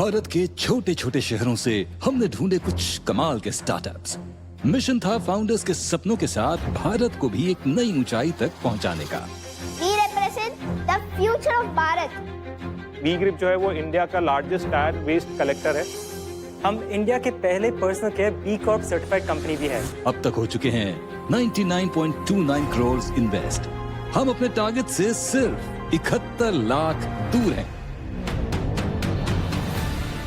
भारत के छोटे छोटे शहरों से हमने ढूंढे कुछ कमाल के स्टार्टअप्स। मिशन था फाउंडर्स के सपनों के साथ भारत को भी एक नई ऊंचाई तक पहुंचाने का। We represent the future of Bharat. V grip जो है वो इंडिया का लार्जेस्ट टायर वेस्ट कलेक्टर है। हम इंडिया के पहले personal care B corp certified company भी है। अब तक हो चुके हैं 99.29 करोड़ इन्वेस्ट। हम अपने टारगेट से सिर्फ 71 लाख दूर हैं।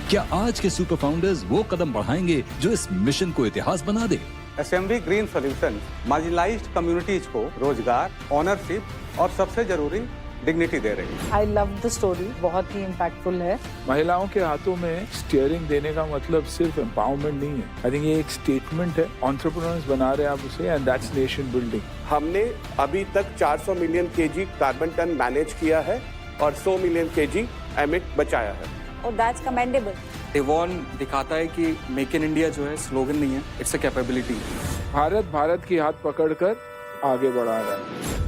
क्या आज के सुपर फाउंडर्स वो कदम बढ़ाएंगे जो इस मिशन को इतिहास बना दे? एसएमवी ग्रीन सॉल्यूशन मार्जिनलाइज्ड कम्युनिटीज को रोजगार, ओनरशिप और सबसे जरूरी डिग्निटी दे रही है। आई लव द स्टोरी, बहुत ही इम्पैक्टफुल है। महिलाओं के हाथों में स्टीयरिंग देने का मतलब सिर्फ एम्पावरमेंट नहीं है। आई थिंक ये एक स्टेटमेंट है, एंटरप्रेन्योर्स बना रहे हैं आप उसे, एंड दैट्स नेशन बिल्डिंग। हमने अभी तक 400 million KG carbon ton manage किया है और 100 मिलियन केजी एमिट बचाया है। और दैट्स कमेंडेबल। एवॉन दिखाता है कि मेक इन इंडिया जो है स्लोगन नहीं है, इट्स अ कैपेबिलिटी। भारत की हाथ पकड़कर आगे बढ़ा रहा है।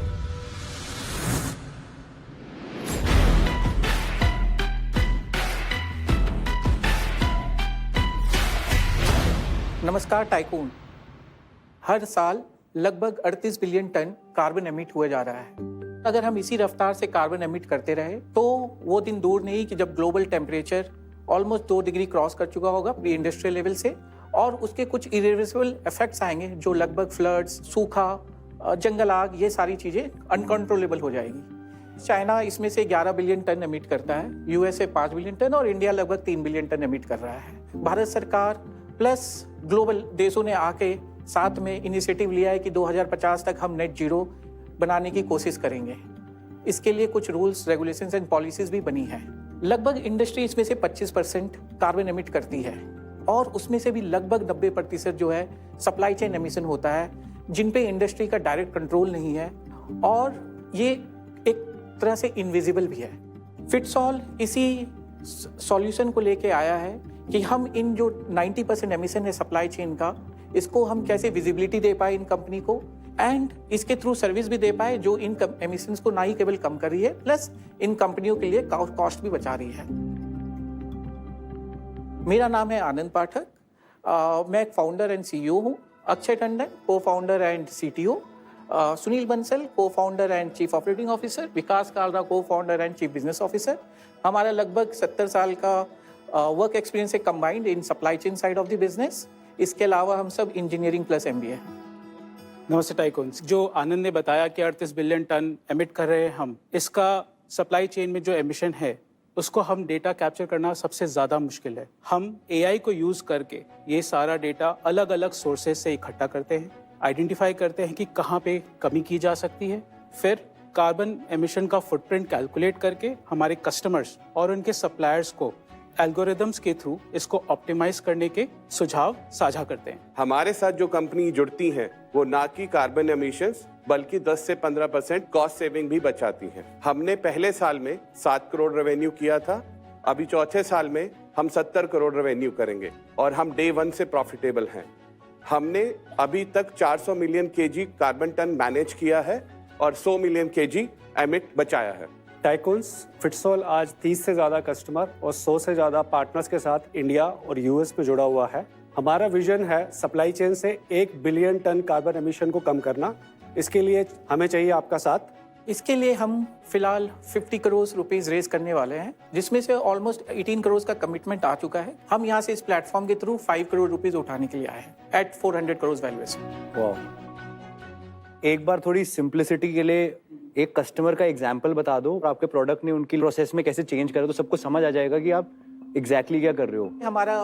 नमस्कार टाइकून। हर साल लगभग 38 बिलियन टन कार्बन एमिट हुआ जा रहा है। अगर हम इसी रफ्तार से कार्बन एमिट करते रहे तो वो दिन दूर नहीं कि जब global temperature almost 2 degree cross कर चुका होगा प्री इंडस्ट्रियल लेवल से, और उसके कुछ इरिवर्सिबल इफेक्ट्स आएंगे जो लगभग फ्लड्स, सूखा, जंगल आग, ये सारी चीज़ें अनकंट्रोलेबल हो जाएगी। चाइना इसमें से 11 बिलियन टन एमिट करता है, यूएसए 5 बिलियन टन और इंडिया लगभग 3 बिलियन टन एमिट कर रहा है। भारत सरकार प्लस ग्लोबल देशों ने आके साथ में इनिशिएटिव लिया है कि 2050 तक हम नेट जीरो बनाने की कोशिश करेंगे। इसके लिए कुछ रूल्स, रेगुलेशंस एंड पॉलिसीज भी बनी है। लगभग इंडस्ट्री इसमें से 25% कार्बन एमिट करती है और उसमें से भी लगभग 90% जो है सप्लाई चेन एमिशन होता है, जिन पे इंडस्ट्री का डायरेक्ट कंट्रोल नहीं है और ये एक तरह से इनविजिबल भी है। फिटसॉल इसी सॉल्यूशन को लेके आया है कि हम इन जो 90% एमिशन है सप्लाई चेन का, इसको हम कैसे विजिबिलिटी दे पाए इन कंपनी को एंड इसके थ्रू सर्विस भी दे पाए जो इन एमिशंस को ना ही केवल कम कर रही है, प्लस इन कंपनियों के लिए कॉस्ट भी बचा रही है। मेरा नाम है आनंद पाठक। मैं एक फाउंडर एंड सीईओ हूँ। Akshay Tandon co founder and CTO, Sunil Bansal co founder and chief operating officer, Vikas Kalra co founder and chief business officer. हमारा लगभग 70 साल का वर्क एक्सपीरियंस है combined in supply chain side of the business. इसके अलावा हम सब इंजीनियरिंग प्लस MBA। नमस्ते टाइकून। जो आनंद ने बताया कि 38 बिलियन टन एमिट कर रहे हैं हम, इसका सप्लाई चेन में जो एमिशन है उसको हम डेटा कैप्चर करना सबसे ज़्यादा मुश्किल है। हम AI को यूज़ करके ये सारा डेटा अलग अलग सोर्सेज से इकट्ठा करते हैं, आइडेंटिफाई करते हैं कि कहाँ पे कमी की जा सकती है, फिर कार्बन एमिशन का फुटप्रिंट कैलकुलेट करके हमारे कस्टमर्स और उनके सप्लायर्स को एल्गोरिदम्स के थ्रू इसको ऑप्टिमाइज करने के सुझाव साझा करते हैं। हमारे साथ जो कंपनी जुड़ती हैं वो ना कि कार्बन एमिशंस बल्कि 10 से 15% कॉस्ट सेविंग भी बचाती हैं। हमने पहले साल में 7 करोड़ रेवेन्यू किया था, अभी चौथे साल में हम 70 करोड़ रेवेन्यू करेंगे और हम डे 1 से प्रॉफिटेबल हैं। हमने अभी तक 400 million KG carbon ton manage किया है और 100 मिलियन केजी एमिट बचाया है। टाइकून्स फिटसॉल आज 30 से ज़्यादा कस्टमर और 100 से ज़्यादा पार्टनर्स के साथ इंडिया और यूएस में जुड़ा हुआ है। हमारा विजन है सप्लाई चेन से 1 बिलियन टन कार्बन एमिशन को कम करना। इसके लिए हमें चाहिए आपका साथ। इसके लिए हम फिलहाल 50 करोड़ रुपीस रेज करने वाले हैं, जिसमें से ऑलमोस्ट 18 करोड़ का कमिटमेंट आ चुका है। हम यहाँ से इस प्लेटफॉर्म के थ्रू 5 करोड़ रुपीस उठाने के लिए आए हैं एट 400 करोड़ वैल्यूएशन। एक बार थोड़ी सिंप्लिसिटी के लिए एक कस्टमर का एग्जाम्पल बता दो, आपके प्रोडक्ट ने उनकी प्रोसेस में कैसे चेंज करा, तो सबको समझ आ जाएगा कि आप एग्जैक्टली क्या कर रहे हो। हमारा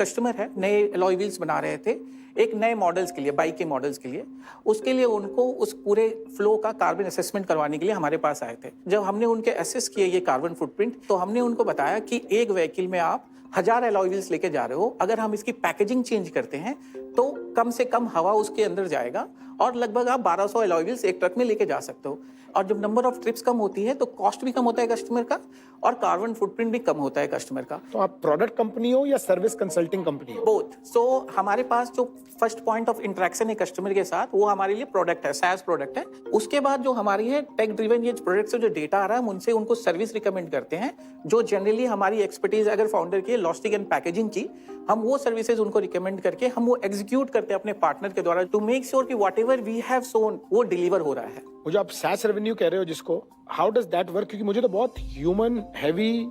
कस्टमर है, नए अलॉय व्हील्स बना रहे थे एक नए मॉडल्स के लिए, बाइक के मॉडल्स के लिए। उसके लिए उनको उस पूरे फ्लो का कार्बन असेसमेंट करवाने के लिए हमारे पास आए थे। जब हमने उनके असेस किए ये कार्बन फुटप्रिंट, तो हमने उनको बताया कि एक व्हीकल में आप 1000 अलॉय व्हील्स लेके जा रहे हो, अगर हम इसकी पैकेजिंग चेंज करते हैं तो कम से कम हवा उसके अंदर जाएगा और लगभग आप 1200 अलॉय व्हील्स एक ट्रक में लेके जा सकते हो। और जब नंबर ऑफ ट्रिप्स कम होती है तो कॉस्ट भी कम होता है कस्टमर का और कार्बन फुटप्रिंट भी कम होता है कस्टमर का। तो आप प्रोडक्ट कंपनी हो या सर्विस कंसल्टिंग कंपनी हो? बोथ। सो हमारे पास जो फर्स्ट पॉइंट ऑफ इंटरेक्शन है कस्टमर के साथ वो हमारे लिए प्रोडक्ट है, SaaS प्रोडक्ट है। उसके बाद जो हमारी है टेक ड्रिवन ये प्रोडक्ट से जो डेटा आ रहा है हम उनसे उनको सर्विस रिकमेंड करते हैं, जो जनरली हमारी एक्सपर्टीज अगर फाउंडर की है लॉजिस्टिक एंड पैकेजिंग की, हम वो सर्विसेज उनको रिकमेंड करके हम वो एग्जीक्यूट करते हैं अपने पार्टनर के द्वारा टू मेक श्योर कि व्हाटएवर वी हैव सोन वो डिलीवर हो रहा है। वो जो आप SaaS रेवेन्यू कह रहे हो जिसको, हाउ डज दैट वर्क? क्योंकि मुझे तो बहुत human heavy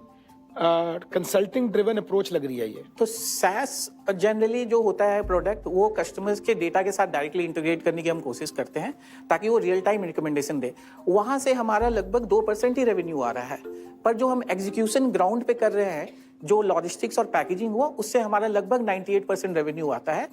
consulting driven approach लग रही है ये। तो SaaS जनरली जो होता है प्रोडक्ट वो कस्टमर्स के डेटा के साथ डायरेक्टली इंटीग्रेट करने की हम कोशिश करते हैं ताकि वो रियल टाइम रिकमेंडेशन दे। वहां से हमारा लगभग 2% ही रेवेन्यू आ रहा है, पर जो हम एग्जीक्यूशन ग्राउंड पे कर रहे हैं, जो लॉजिस्टिक्स और पैकेजिंग हुआ, उससे हमारा लगभग 98% रेवेन्यू आता है।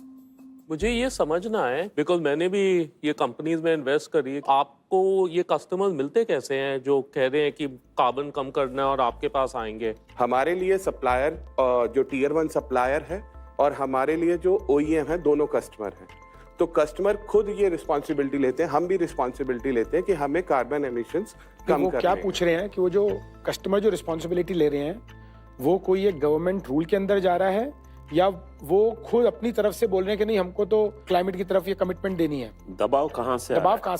मुझे ये समझना है, बिकॉज मैंने भी ये कंपनीज में इन्वेस्ट करी, आपको ये कस्टमर्स मिलते कैसे हैं जो कह रहे हैं कि कार्बन कम करना है और आपके पास आएंगे? हमारे लिए सप्लायर जो टियर 1 सप्लायर है और हमारे लिए जो OEM है, दोनों कस्टमर हैं। तो कस्टमर खुद ये रिस्पॉन्सिबिलिटी लेते हैं, हम भी रिस्पॉन्सिबिलिटी लेते हैं कि हमें कार्बन एमिशंस कम करने। क्या पूछ रहे हैं कि वो जो कस्टमर जो रिस्पॉन्सिबिलिटी ले रहे हैं वो कोई एक गवर्नमेंट रूल के अंदर जा रहा है या वो खुद अपनी तरफ से बोल रहे हैं कि नहीं हमको तो क्लाइमेट की तरफ ये कमिटमेंट देनी है? दबाव कहाँ से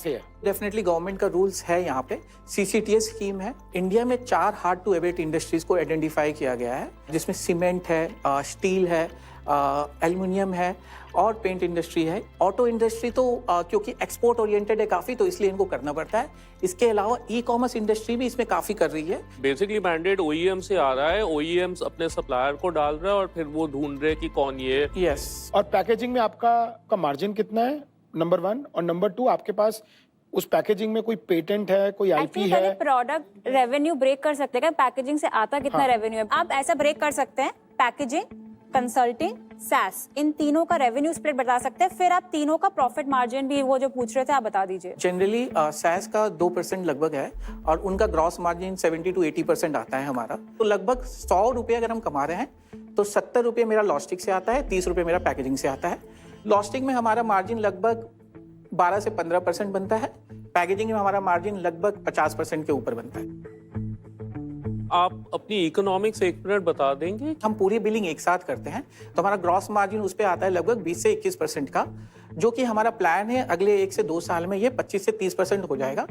है? डेफिनेटली गवर्नमेंट का रूल्स है, यहाँ पे CCTS स्कीम है। इंडिया में 4 हार्ड टू एबेट इंडस्ट्रीज को आइडेंटिफाई किया गया है, जिसमें सीमेंट है, स्टील है, एल्युमिनियम है और पेंट इंडस्ट्री है। ऑटो इंडस्ट्री तो क्योंकि एक्सपोर्ट ओरिएंटेड है काफी, तो इसलिए इनको करना पड़ता है। इसके अलावा ई-कॉमर्स इंडस्ट्री भी इसमें काफी कर रही है। बेसिकली मैंडेट OEM से आ रहा है, OEMs अपने सप्लायर को डाल रहा है और फिर वो ढूंढ रहे कि कौन ये। यस। और पैकेजिंग में आपका मार्जिन कितना है, नंबर 1, और नंबर 2 आपके पास उस पैकेजिंग में कोई पेटेंट है, कोई IP है? प्रोडक्ट रेवेन्यू ब्रेक कर सकते हैं, पैकेजिंग से आता कितना रेवेन्यू है आप ऐसा ब्रेक कर सकते हैं। पैकेजिंग, कंसल्टिंग, SaaS, इन तीनों का रेवेन्यू स्प्लिट बता सकते हैं। फिर आप तीनों का प्रॉफिट मार्जिन भी वो जो पूछ रहे थे आप बता दीजिए। जनरली SaaS का 2% लगभग है और उनका ग्रॉस मार्जिन 70 to 80% आता है हमारा। तो लगभग 100 रुपये अगर हम कमा रहे हैं तो 70 रुपये मेरा लॉजिस्टिक से आता है, 30 रुपये मेरा पैकेजिंग से आता है। लॉजिस्टिक में हमारा मार्जिन लगभग 12 से 15% बनता है, पैकेजिंग में हमारा मार्जिन लगभग 50% के ऊपर बनता है। आप अपनी इकोनॉमिक्स एक मिनट बता देंगे? हम पूरी बिलिंग एक साथ करते हैं तो हमारा ग्रॉस मार्जिन उस पे आता है लगभग 20 से 21% का, जो कि हमारा प्लान है अगले 1 से 2 साल में ये 25 से 30% हो जाएगा।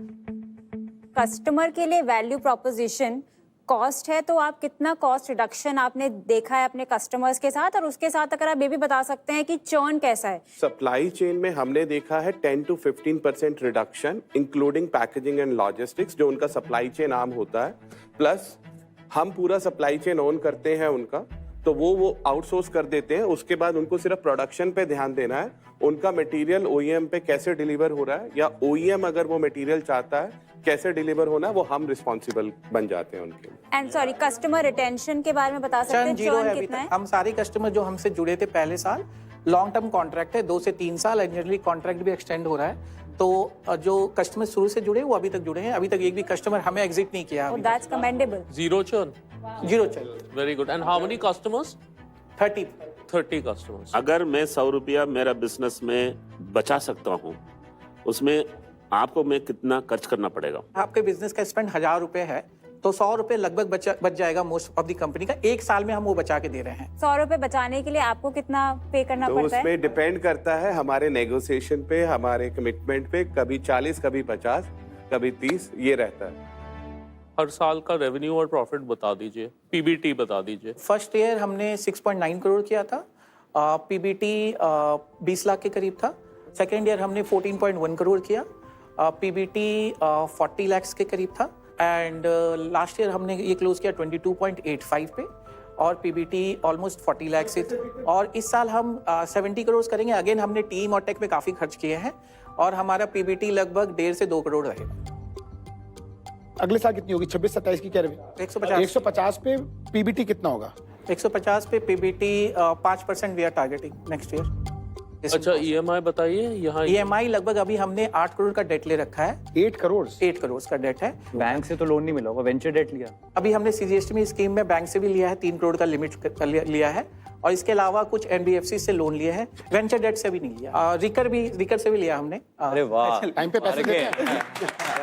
कस्टमर के लिए वैल्यू प्रोपोजिशन कॉस्ट है, तो आप कितना कॉस्ट रिडक्शन आपने देखा है अपने कस्टमर्स के साथ, और उसके साथ अगर आप ये भी बता सकते हैं कि चर्न कैसा है? सप्लाई चेन में हमने देखा है 10 to 15% reduction, including packaging and logistics, जो उनका सप्लाई चेन आर्म होता है। प्लस हम पूरा सप्लाई चेन ओन करते हैं उनका, तो वो आउटसोर्स कर देते हैं। उसके बाद उनको सिर्फ प्रोडक्शन पे ध्यान देना है, उनका मटेरियल OEM पे कैसे डिलीवर हो रहा है, या OEM अगर वो मटेरियल चाहता है कैसे डिलीवर होना है, वो हम रिस्पॉन्सिबल बन जाते हैं उनके लिए। एंड सॉरी, कस्टमर रिटेंशन के बारे में बता सकते हैं? जीरो है चर्न अभी कितना तक। है? हम सारे कस्टमर जो हमसे जुड़े थे पहले साल, लॉन्ग टर्म कॉन्ट्रैक्ट है, 2 से 3 साल, एंड जनरली कॉन्ट्रैक्ट भी एक्सटेंड हो रहा है। तो जो कस्टमर शुरू से जुड़े वो अभी तक जुड़े हैं, अभी तक एक भी कस्टमर हमें एग्जिट नहीं किया। That's commendable. Zero churn? Zero churn. Very good. And how many customers? 30 customers. अगर मैं 100 रुपया मेरा बिजनेस में बचा सकता हूँ, उसमें आपको मैं कितना खर्च करना पड़ेगा? आपके बिजनेस का स्पेंड 1000 रुपए है तो 100 रुपए लगभग बच जाएगा मोस्ट ऑफ द कंपनी का। 1 साल में हम वो बचा के दे रहे हैं। 100 रुपए बचाने के लिए आपको कितना पे करना पड़ता है? उसमें डिपेंड करता है हमारे नेगोशिएशन पे, हमारे कमिटमेंट पे। कभी 40, कभी 50, कभी 30, ये रहता है। हर साल का रेवेन्यू और प्रॉफिट बता दीजिए, PBT बता दीजिए। फर्स्ट ईयर हमने 6.9 करोड़ किया था, PBT 20 लाख के करीब था। सेकेंड ईयर हमने 14.1 करोड़ किया, PBT 40 लाख के करीब था। एंड लास्ट ईयर हमने ये क्लोज किया 22.85 पे और PBT ऑलमोस्ट 40 लाख से। और इस साल हम 70 करोड़ करेंगे। अगेन हमने टीम और टेक पे काफी खर्च किए हैं और हमारा PBT लगभग 1.5 से 2 करोड़ रहेगा। अगले साल कितनी होगी? 26-27 की कह रहे हैं? 150 पे PBT कितना होगा? 150 पे PBT 5% we are targeting next year. अच्छा, EMI बताइए। यहाँ EMI लगभग अभी हमने 8 करोड़ का डेट ले रखा है। 8 करोड़? 8 करोड़ का डेट है। बैंक से तो लोन नहीं मिला होगा, वेंचर डेट लिया? अभी हमने CGST स्कीम में बैंक से भी लिया है, 3 करोड़ का लिमिट लिया है, और इसके अलावा कुछ NBFC से लोन लिए हैं। वेंचर डेट से भी नहीं लिया। रिकर से भी लिया हमने। अरे वाह, टाइम पे पैसे देते हैं।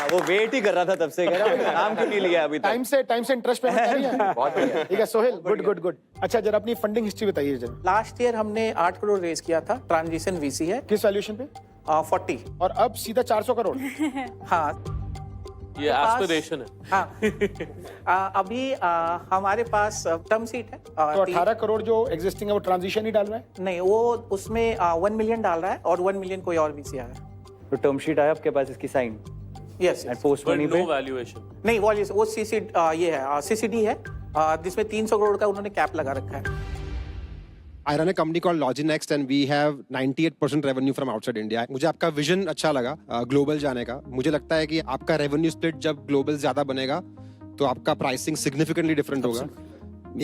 वो वेट ही कर रहा था तब से, कह रहा नाम क्यों नहीं लिया अभी तक? टाइम से इंटरेस्ट पेमेंट कर रही है। बहुत बढ़िया। ठीक है सोहेल, गुड। अच्छा जरा अपनी फंडिंग हिस्ट्री बताइए जरा। लास्ट ईयर हमने 8 करोड़ रेज किया था, ट्रांजिशन वीसी है। किस वैल्यूएशन पे? 40। और अब सीधा 400 करोड़। हाँ ये एस्पिरेशन है। हाँ अभी हमारे पास टर्म सीट है। तो 18 करोड़ जो एग्जिस्टिंग है वो ट्रांजिशन ही डाल रहा है? नहीं, वो उसमें 1 मिलियन डाल रहा है और 1 मिलियन कोई और वीसी आया है। तो टर्म शीट आया आपके पास, इसकी sign? Yes. And post money पे? No valuation. नहीं, वो ये है सीसीडी है, जिसमें 300 करोड़ का उन्होंने कैप लगा रखा है। I run a company called Loginext and we have 98% revenue from outside India. मुझे आपका विजन अच्छा लगा ग्लोबल जाने का। मुझे लगता है कि आपका रेवेन्यू स्प्लिट जब ग्लोबल ज्यादा बनेगा तो आपका प्राइसिंग सिग्निफिकेंटली डिफरेंट होगा।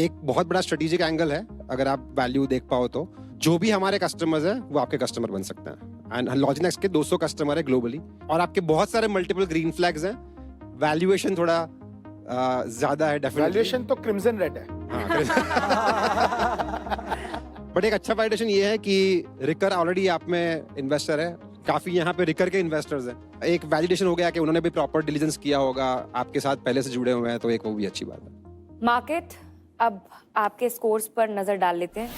एक बहुत बड़ा स्ट्रेटेजिक एंगल है, अगर आप वैल्यू देख पाओ तो जो भी हमारे कस्टमर्स हैं वो आपके कस्टमर बन सकते हैं। एंड Loginext के 200 कस्टमर है ग्लोबली और आपके बहुत सारे मल्टीपल ग्रीन फ्लैग्स हैं। वैल्यूएशन थोड़ा ज्यादा है डेफिनेटली। वैल्यूएशन तो क्रिम्सन रेड है। बट एक अच्छा वैलिडेशन ये है कि रिकर ऑलरेडी आप में इन्वेस्टर है, काफी यहाँ पे रिकर के इन्वेस्टर्स हैं। एक वैलिडेशन हो गया कि उन्होंने भी प्रॉपर डिलीजेंस किया होगा, आपके साथ पहले से जुड़े हुए हैं, तो एक वो भी अच्छी बात है। मार्केट, अब आपके स्कोर्स पर नजर डाल लेते हैं।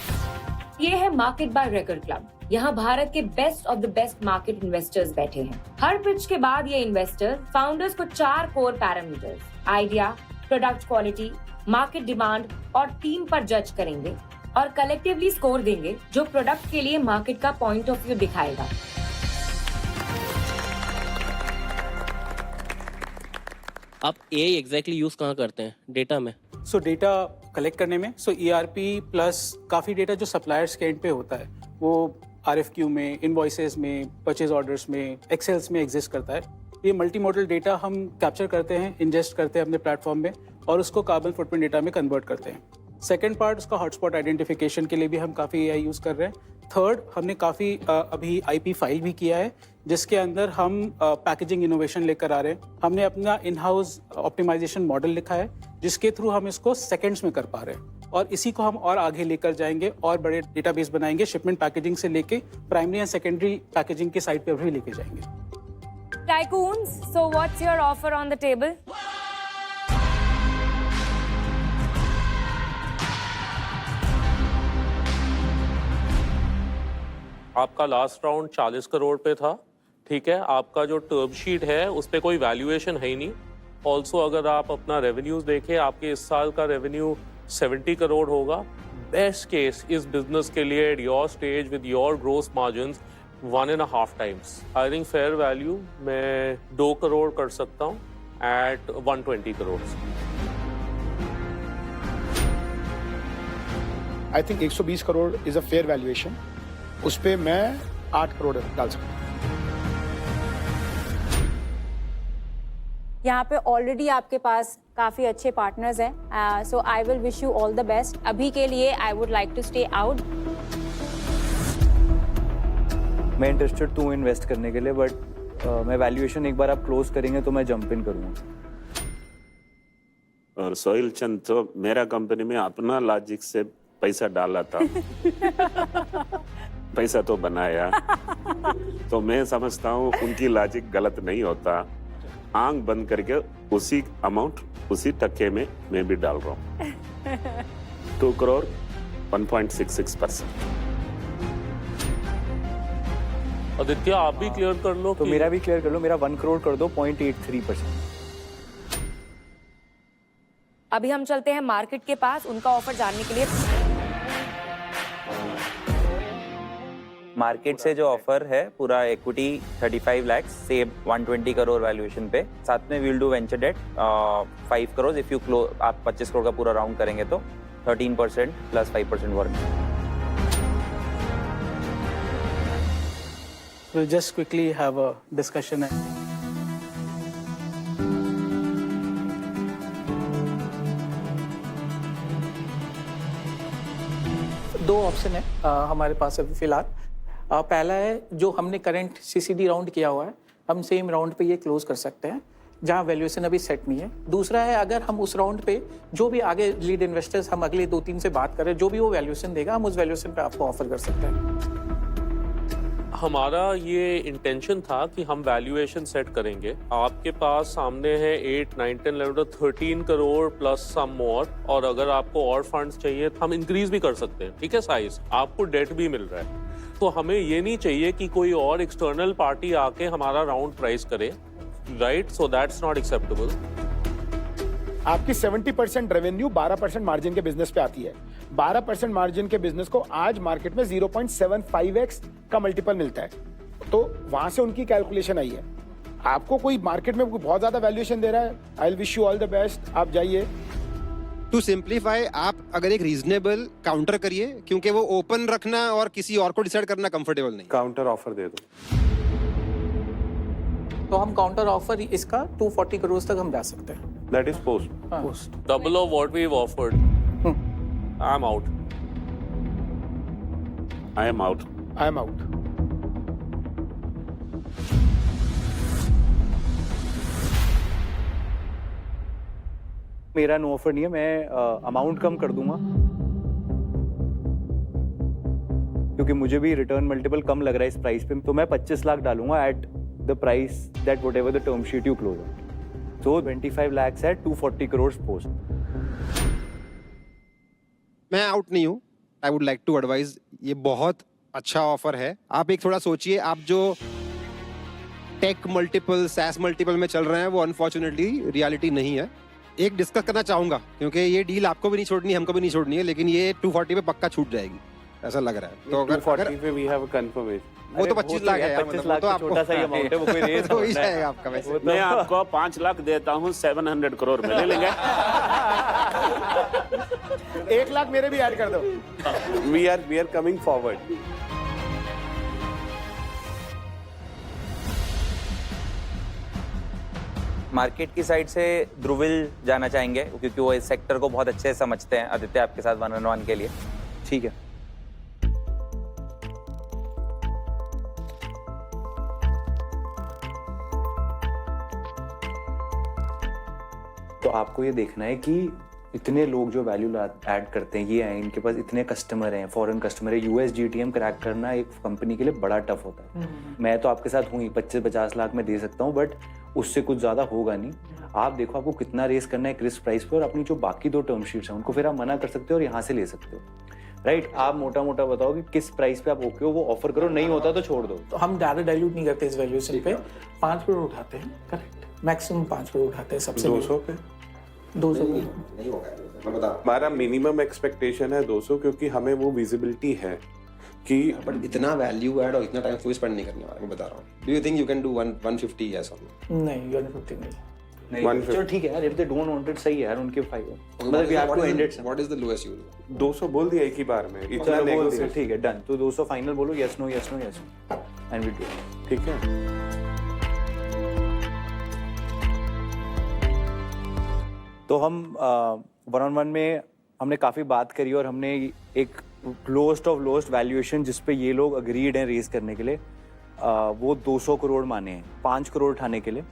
ये है मार्केट बाय रेकर क्लब। यहाँ भारत के best of the best market investors बैठे हैं। हर पिच के बाद ये इन्वेस्टर फाउंडर्स को 4 core parameters, idea, product quality, market demand और टीम पर जज करेंगे और कलेक्टिवली स्कोर देंगे, जो प्रोडक्ट के लिए मार्केट का पॉइंट ऑफ व्यू दिखाएगा। आप एआई एग्जैक्टली यूज कहाँ करते हैं डेटा में? सो डेटा कलेक्ट करने में, ERP प्लस काफ़ी डेटा जो सप्लायर्स के एंड पे होता है वो RFQ में, इनवॉइसेस में, परचेज ऑर्डर्स में, एक्सेल्स में एग्जिस्ट करता है। ये मल्टी मॉडल डेटा हम कैप्चर करते हैं, इंजेस्ट करते हैं अपने प्लेटफॉर्म में और उसको कार्बन फुटप्रिंट डेटा में कन्वर्ट करते हैं। सेकेंड पार्ट, उसका हॉटस्पॉट आइडेंटिफिकेशन के लिए भी हम काफ़ी AI यूज़ कर रहे हैं। थर्ड, हमने काफ़ी अभी IP फाइल भी किया है जिसके अंदर हम पैकेजिंग इनोवेशन लेकर आ रहे हैं। हमने अपना इन हाउस ऑप्टिमाइजेशन मॉडल लिखा है जिसके थ्रू हम इसको सेकेंड्स में कर पा रहे हैं और इसी को हम और आगे लेकर जाएंगे और बड़े डेटाबेस बनाएंगे, शिपमेंट पैकेजिंग से लेके प्राइमरी एंड सेकेंडरी पैकेजिंग के साइड पर भी लेके जाएंगे। Tycoons, so what's your offer on the table? आपका लास्ट राउंड 40 करोड़ पे था, ठीक है। आपका जो टर्म शीट है उस पर कोई वैल्यूएशन है ही नहीं। ऑल्सो अगर आप अपना रेवेन्यूज देखें, आपके इस साल का रेवेन्यू 70 करोड़ होगा। बेस्ट केस इस बिजनेस के लिए at your stage with your gross margins 1.5 times. I think fair value मैं 2 करोड़ कर सकता हूँ eight 120 crore. I think 120 crore is a fair valuation. उस पे मैं 8 करोड़ डाल सकता हूँ। यहाँ पे ऑलरेडी आपके पास काफी अच्छे पार्टनर्स हैं, so I will wish you all the best. अभी के लिए I would like to stay out. मैं इंटरेस्टेड हूँ इन्वेस्ट करने के लिए, बट मैं वैल्यूएशन एक बार आप क्लोज करेंगे तो मैं जंप इन करूँगा। और सोहेल चंद तो मेरा कंपनी में अपना लॉजिक से पैसा डाला था पैसा तो बनाया तो मैं समझता हूँ उनकी लॉजिक गलत नहीं होता। आंख बंद करके उसी अमाउंट उसी टक्के में मैं भी डाल रहा हूँ 2 करोड़ 1.66%। आदित्य आप भी क्लियर कर लो। तो मेरा भी क्लियर कर लो, मेरा 1 करोड़ कर दो 0.83%। अभी हम चलते हैं मार्केट के पास उनका ऑफर जानने के लिए। मार्केट से जो ऑफर है पूरा equity 35 lakh save 120 crore valuation पे, साथ में will do venture debt 5 crore. If you close आप 25 करोड़ का पूरा राउंड करेंगे तो 13% plus 5% warranty. We'll just quickly have a discussion. दो ऑप्शन है हमारे पास अभी फिलहाल। पहला है जो हमने करंट सीसीडी राउंड किया हुआ है, हम सेम राउंड पे ये क्लोज कर सकते हैं जहां वैल्यूएशन अभी सेट नहीं है। दूसरा है अगर हम उस राउंड पे जो भी आगे लीड इन्वेस्टर्स हम अगले 2-3 से बात करें, जो भी वो वैल्यूएशन देगा हम उस वैल्यूएशन पे आपको ऑफर कर सकते हैं। हमारा ये इंटेंशन था कि हम वैल्यूएशन सेट करेंगे। आपके पास सामने है 8, 9, 10, 11, 13 करोड़ प्लस सम मोर, और अगर आपको और फंड्स चाहिए हम इंक्रीज भी कर सकते हैं, ठीक है, साइज। आपको डेट भी मिल रहा है, तो हमें ये नहीं चाहिए कि कोई और एक्सटर्नल पार्टी आके हमारा राउंड प्राइस करे, right? So that's not acceptable. आपकी 70% रेवेन्यू 12% मार्जिन के बिजनेस पे आती है। 12% मार्जिन के बिजनेस को आज मार्केट में 0.75x का मल्टीपल मिलता है, तो वहां से उनकी कैलकुलेशन आई है। आपको कोई मार्केट में बहुत ज्यादा वैल्यूएशन दे रहा है, आई will wish you all the best, आप जाइए। टू सिंप्लीफाई, आप अगर एक रीजनेबल काउंटर करिए, क्योंकि वो ओपन रखना और किसी और को डिसाइड करना कंफर्टेबल नहीं। काउंटर ऑफर दे दो। तो हम काउंटर ऑफर इसका 240 करोड़ तक हम जा सकते हैं। That is post. Double of what we've offered. I'm out. I am out. I am out. मेरा नो ऑफर नहीं है, मैं अमाउंट कम कर दूंगा, क्योंकि मुझे भी रिटर्न मल्टीपल कम लग रहा है इस प्राइस पे, तो मैं 25 लाख डालूंगा at the price that whatever the term sheet you close on. तो 25 lakhs है 240 करोड़ पोस्ट। मैं आउट नहीं हूँ। I would like to advise, ये बहुत अच्छा ऑफर है। आप एक थोड़ा सोचिए, आप जो टेक मल्टीपल, सैस मल्टीपल में चल रहे हैं, वो अनफॉर्चुनेटली रियलिटी नहीं है। एक डिस्कस करना चाहूंगा, क्योंकि ये डील आपको भी नहीं छोड़नी, हमको भी नहीं छोड़नी है, लेकिन ये 240 पे पक्का छूट जाएगी, ऐसा लग रहा है। तो अगर 240 पे वी हैव अ कंफर्मेशन। वो तो 25 लाख है, 25 लाख तो छोटा सा ही अमाउंट है, वो कोई रेस हो ही जाएगा आपका। वैसे मैं आपको 5 लाख देता हूँ, 700 करोड़ में ले लेंगे। 1 लाख मेरे भी ऐड कर दो। We are coming forward. Market की साइड से ध्रुविल जाना चाहेंगे, क्योंकि वो इस सेक्टर को बहुत अच्छे से समझते हैं। आदित्य आपके साथ 1-on-1 के लिए। ठीक है। तो आपको ये देखना है कि इतने लोग जो वैल्यू ऐड करते हैं, ये हैं, इनके पास इतने कस्टमर हैं, फॉरेन कस्टमर है। यूएस जीटीएम क्रैक करना एक कंपनी के लिए बड़ा टफ होता है। मैं तो आपके साथ हूँ ही, 25-50 लाख में दे सकता हूँ, बट उससे कुछ ज्यादा होगा नहीं। आप देखो आपको कितना रेस करना है क्रिस प्राइस पे, और अपनी जो बाकी 2 टर्म शीट्स हैं उनको फिर आप मना कर सकते हो और यहाँ से ले सकते हो, राइट? आप मोटा मोटा बताओ कि किस प्राइस पे आप ओके हो, वो ऑफर करो, नहीं होता तो छोड़ दो। तो हम ज़्यादा डाइल्यूट नहीं करते इस वैल्यूएशन पे, 5 करोड़ उठाते हैं, करेक्ट, मैक्सिमम 5 करोड़ उठाते हैं सबसे। 200 पे 200 नहीं होगा, मैं बता। हमारा मिनिमम एक्सपेक्टेशन है 200, क्योंकि हमें वो विजिबिलिटी है कि बट इतना वैल्यू ऐड और इतना टाइम कोई स्पेंड नहीं करने वाला, मैं बता रहा हूँ। Do you think you can do 150? Yes और नो? नहीं, 150 नहीं। चलो ठीक है यार, if they don't want it, सही है यार, उनके फायदा। मतलब you have to end it. What is the lowest you will? 200 बोल दिया एक ही बार में, इतना नेगोशिएट। ठीक है, डन। तो 200 फाइनल बोलो, yes no yes no yes no, and we do it. ठीक है। तो हम 1-on-1 में हमने काफी बात करी और हमने एक लोएस्ट ऑफ लोएस्ट वैल्यूएशन जिस पे ये लोग अग्रीड हैं रेज करने के लिए, वो 200 करोड़ माने हैं, 5 करोड़ उठाने के लिए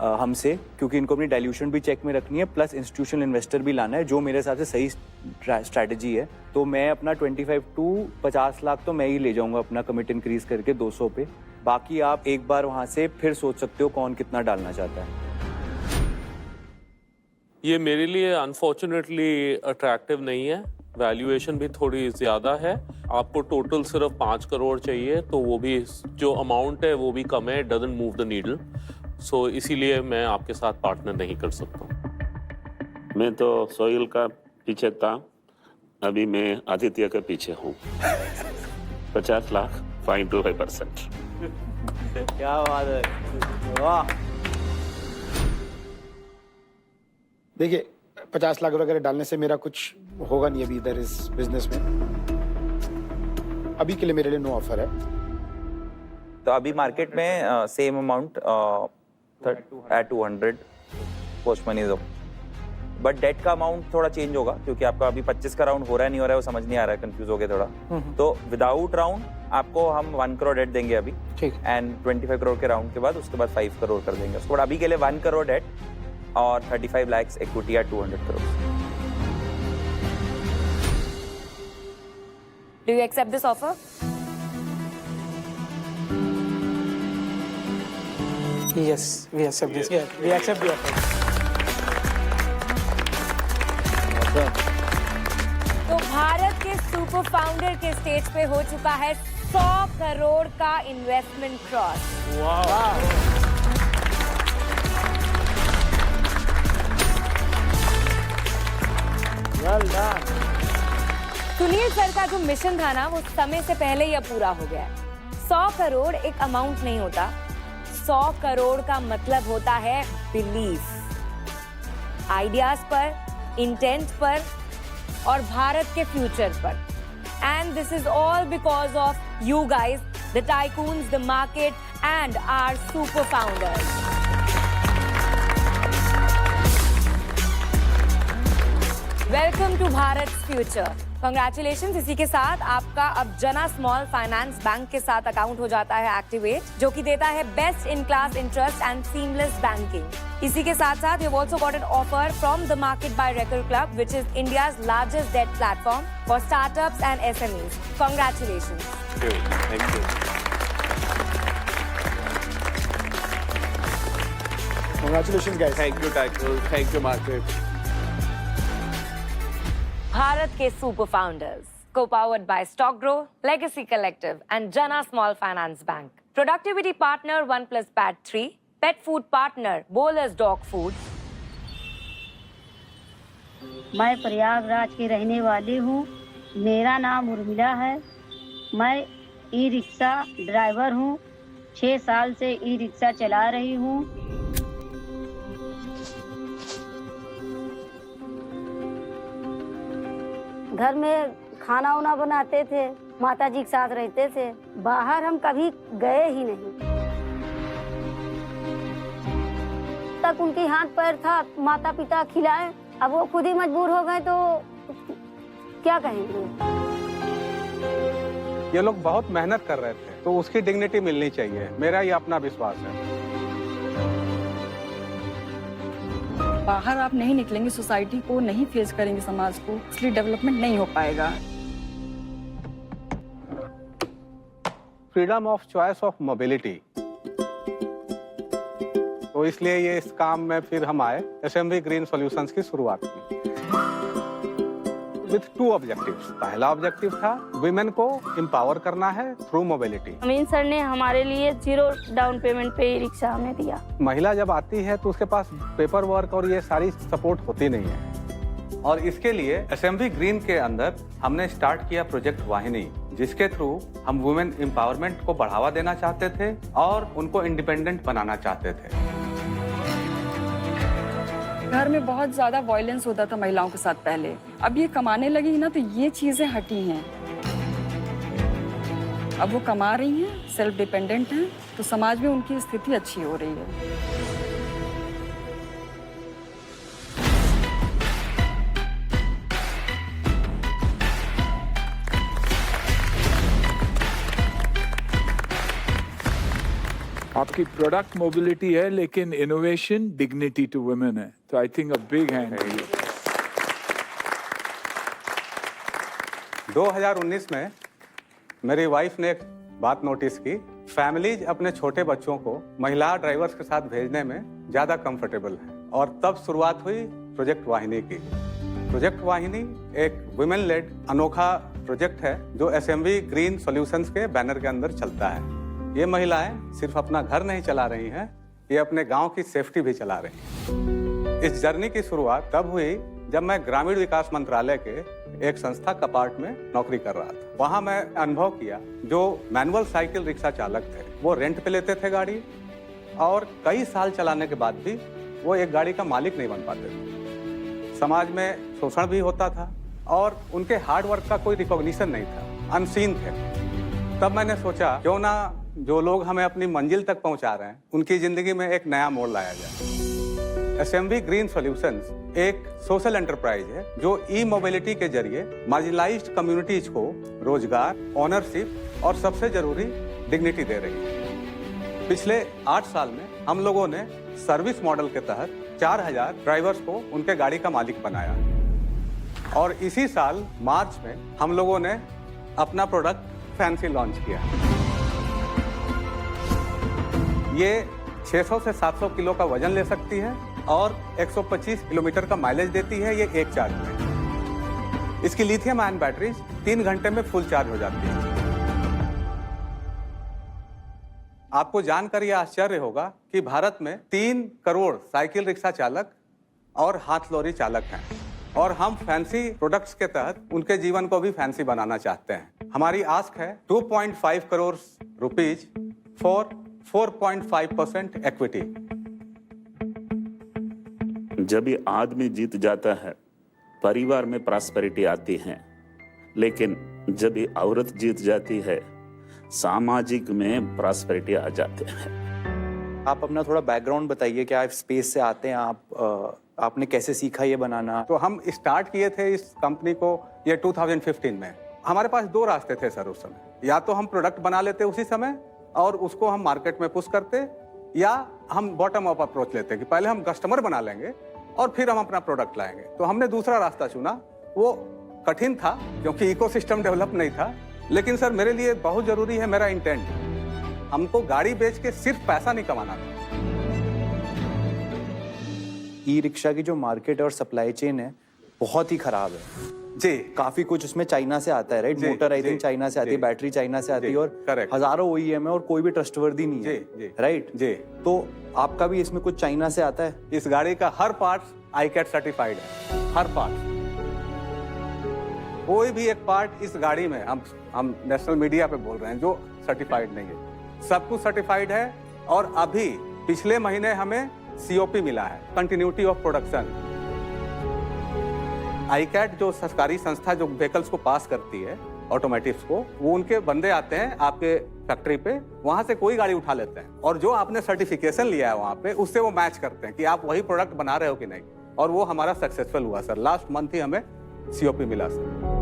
हमसे, क्योंकि इनको अपनी डाइल्यूशन भी चेक में रखनी है, प्लस इंस्टीट्यूशनल इन्वेस्टर भी लाना है, जो मेरे हिसाब से सही स्ट्रैटेजी है। तो मैं अपना 25 to 50 लाख तो मैं ही ले जाऊंगा अपना कमिट इंक्रीज करके 200 पे। बाकी आप एक बार वहां से फिर सोच सकते हो कौन कितना डालना चाहता है। ये मेरे लिए अनफॉर्चुनेटली अट्रैक्टिव नहीं है, वैल्यूएशन भी थोड़ी ज़्यादा है। आपको टोटल सिर्फ 5 करोड़ चाहिए, तो वो भी जो अमाउंट है वो भी कम है, डजंट मूव द नीडल। सो इसीलिए मैं आपके साथ पार्टनर नहीं कर सकता। मैं तो सोहेल का पीछे था, अभी मैं आदित्य के पीछे हूँ। 50 लाख 5.5%। क्या बात है, वाह। देखिए 50 लाख वगैरह डालने से मेरा कुछ होगा नहीं अभी इधर इस बिजनेस में। अभी के लिए मेरे लिए नो ऑफर है। तो अभी मार्केट में same amount at 200 post money दो, बट डेट का अमाउंट थोड़ा चेंज होगा, क्योंकि आपका अभी 25 का राउंड हो रहा है नहीं हो रहा है वो समझ नहीं आ रहा है, कंफ्यूज हो गए थोड़ा। तो विदाउट राउंड आपको हम 1 करोड़ डेट देंगे अभी, एंड 25 करोड़ के राउंड के बाद उसके बाद 5 करोड़ कर देंगे उसके बाद। अभी के लिए 1 करोड़ डेट और 35 lakhs equity at 200 crores. Do you accept this offer? Yes, we accept this. Yeah, we accept the offer. तो भारत के सुपर फाउंडर के स्टेज पे हो चुका है 100 करोड़ का investment cross. Well done. Sunil sir का जो मिशन था ना वो समय से पहले ही अब पूरा हो गया है। 100 करोड़ एक अमाउंट नहीं होता, 100 करोड़ का मतलब होता है बिलीफ, आइडियाज पर, इंटेंट पर और भारत के फ्यूचर पर। And this is all because of you guys, the tycoons, the market and our super founders. Welcome to Bharat future. Congratulations. इसी के साथ आपका अब जना स्मॉल फाइनेंस बैंक के साथ अकाउंट हो जाता है एक्टिवेट, जो कि देता है best in class interest and seamless banking. इसी के साथ साथ you also got an offer from the market by Recur Club, which is India's largest debt platform for startups and SMEs. Congratulations. Thank you. Congratulations, guys. Thank you, Tycoon. Thank you, market. Bharat के super founders, co-powered by StockGrow, Legacy Collective and Jana Small Finance Bank. Productivity partner OnePlus Pad 3, pet food partner Bowler's Dog Food. मैं प्रयागराज की रहने वाली हूँ। मेरा नाम उर्मिला है। मैं ई रिक्शा ड्राइवर हूँ। 6 साल से ई रिक्शा चला रही हूँ। घर में खाना वाना बनाते थे, माता जी के साथ रहते थे। बाहर हम कभी गए ही नहीं। तक उनके हाथ पैर था, माता पिता खिलाए, अब वो खुद ही मजबूर हो गए तो क्या कहेंगे। ये लोग बहुत मेहनत कर रहे थे, तो उसकी डिग्निटी मिलनी चाहिए, मेरा ये अपना विश्वास है। बाहर आप नहीं निकलेंगे, सोसाइटी को नहीं फेस करेंगे, समाज को, इसलिए डेवलपमेंट नहीं हो पाएगा। Freedom of choice of mobility, तो इसलिए ये इस काम में फिर हम आए, एसएमवी ग्रीन सॉल्यूशंस की शुरुआत की विथ 2 ऑब्जेक्टिव्स। पहला ऑब्जेक्टिव था विमेन को एम्पावर करना है थ्रू मोबिलिटी। अमीन सर ने हमारे लिए 0 डाउन पेमेंट पे ई रिक्शा हमें दिया। महिला जब आती है तो उसके पास पेपर वर्क और ये सारी सपोर्ट होती नहीं है, और इसके लिए एसएमवी ग्रीन के अंदर हमने स्टार्ट किया प्रोजेक्ट वाहिनी, जिसके थ्रू हम वुमेन एम्पावरमेंट को बढ़ावा देना चाहते थे और उनको इंडिपेंडेंट बनाना चाहते थे। घर में बहुत ज्यादा वायलेंस होता था महिलाओं के साथ पहले, अब ये कमाने लगी ना तो ये चीजें हटी हैं। अब वो कमा रही हैं, सेल्फ डिपेंडेंट हैं, तो समाज में उनकी स्थिति अच्छी हो रही है। आपकी प्रोडक्ट मोबिलिटी है, लेकिन इनोवेशन डिग्निटी टू वुमेन है, तो I think a big hand. 2019 में मेरी वाइफ ने एक बात नोटिस की, फैमिलीज अपने छोटे बच्चों को महिला ड्राइवर्स के साथ भेजने में ज्यादा कंफर्टेबल है, और तब शुरुआत हुई प्रोजेक्ट वाहिनी की। प्रोजेक्ट वाहिनी एक वुमेन लेड अनोखा प्रोजेक्ट है जो एसएमवी ग्रीन सॉल्यूशंस के बैनर के अंदर चलता है। ये महिलाएं सिर्फ अपना घर नहीं चला रही हैं, ये अपने गांव की सेफ्टी भी चला रही हैं। इस जर्नी की शुरुआत तब हुई जब मैं ग्रामीण विकास मंत्रालय के एक संस्था कपाट में नौकरी कर रहा था। वहां मैं अनुभव किया, जो मैनुअल साइकिल रिक्शा चालक थे वो रेंट पे लेते थे गाड़ी, और कई साल चलाने के बाद भी वो एक गाड़ी का मालिक नहीं बन पाते थे। समाज में शोषण भी होता था और उनके हार्ड वर्क का कोई रिकॉग्निशन नहीं था, अनसीन थे। तब मैंने सोचा क्यों ना जो लोग हमें अपनी मंजिल तक पहुंचा रहे हैं उनकी जिंदगी में एक नया मोड़ लाया जाए। एसएमवी ग्रीन सॉल्यूशंस एक सोशल एंटरप्राइज है जो ई मोबिलिटी के जरिए मार्जिनलाइज्ड कम्युनिटीज को रोजगार, ओनरशिप और सबसे जरूरी डिग्निटी दे रही है। पिछले 8 साल में हम लोगों ने सर्विस मॉडल के तहत 4000 ड्राइवर्स को उनके गाड़ी का मालिक बनाया, और इसी साल मार्च में हम लोगों ने अपना प्रोडक्ट फैंसी लॉन्च किया। ये 600 से 700 किलो का वजन ले सकती है और 125 किलोमीटर का माइलेज देती है ये एक चार्ज में। इसकी लिथियम आयन बैटरीज 3 घंटे में फुल चार्ज हो जाती है। आपको जानकर यह आश्चर्य होगा कि भारत में 3 करोड़ साइकिल रिक्शा चालक और हाथ लॉरी चालक हैं और हम फैंसी प्रोडक्ट्स के तहत उनके जीवन को भी फैंसी बनाना चाहते हैं। हमारी आस्क है 2.5 करोड़ रुपीज फॉर 4.5% इक्विटी। जब ये आदमी जीत जाता है परिवार में प्रॉस्पेरिटी आती है, लेकिन जब ये औरत जीत जाती है सामाजिक में प्रॉस्पेरिटी आ जाते हैं। आप अपना थोड़ा बैकग्राउंड बताइए, क्या आप स्पेस से आते हैं? आपने कैसे सीखा ये बनाना? तो हम स्टार्ट किए थे इस कंपनी को ये 2015 में। हमारे पास 2 रास्ते थे सर उस समय, या तो हम प्रोडक्ट बना लेते उसी समय और उसको हम मार्केट में पुश करते, या हम बॉटम अप अप्रोच लेते कि पहले हम कस्टमर बना लेंगे और फिर हम अपना प्रोडक्ट लाएंगे। तो हमने दूसरा रास्ता चुना। वो कठिन था क्योंकि इकोसिस्टम डेवलप नहीं था, लेकिन सर मेरे लिए बहुत जरूरी है मेरा इंटेंट। हमको गाड़ी बेच के सिर्फ पैसा नहीं कमाना था। ई रिक्शा की जो मार्केट और सप्लाई चेन है बहुत ही खराब है जी। काफी कुछ उसमें चाइना से आता है, right? Motor I think China से आती है, बैटरी चाइना से आती है और हजारों OEM है और कोई भी ट्रस्टवर्दी नहीं है, राइट? जी। तो आपका भी इसमें कुछ चाइना से आता है? इस गाड़ी का हर पार्ट ICAT सर्टिफाइड है, हर पार्ट। कोई भी एक पार्ट इस गाड़ी में हम नेशनल मीडिया पे बोल रहे हैं जो सर्टिफाइड नहीं है, सब कुछ सर्टिफाइड है। और अभी पिछले महीने हमें COP मिला है, कंटिन्यूटी ऑफ प्रोडक्शन। ICAT जो सरकारी संस्था जो व्हीकल्स को पास करती है, ऑटोमेटिव्स को, वो उनके बंदे आते हैं आपके फैक्ट्री पे, वहां से कोई गाड़ी उठा लेते हैं और जो आपने सर्टिफिकेशन लिया है वहां पे उससे वो मैच करते हैं कि आप वही प्रोडक्ट बना रहे हो कि नहीं। और वो हमारा सक्सेसफुल हुआ सर। लास्ट मंथ ही हमें COP मिला सर।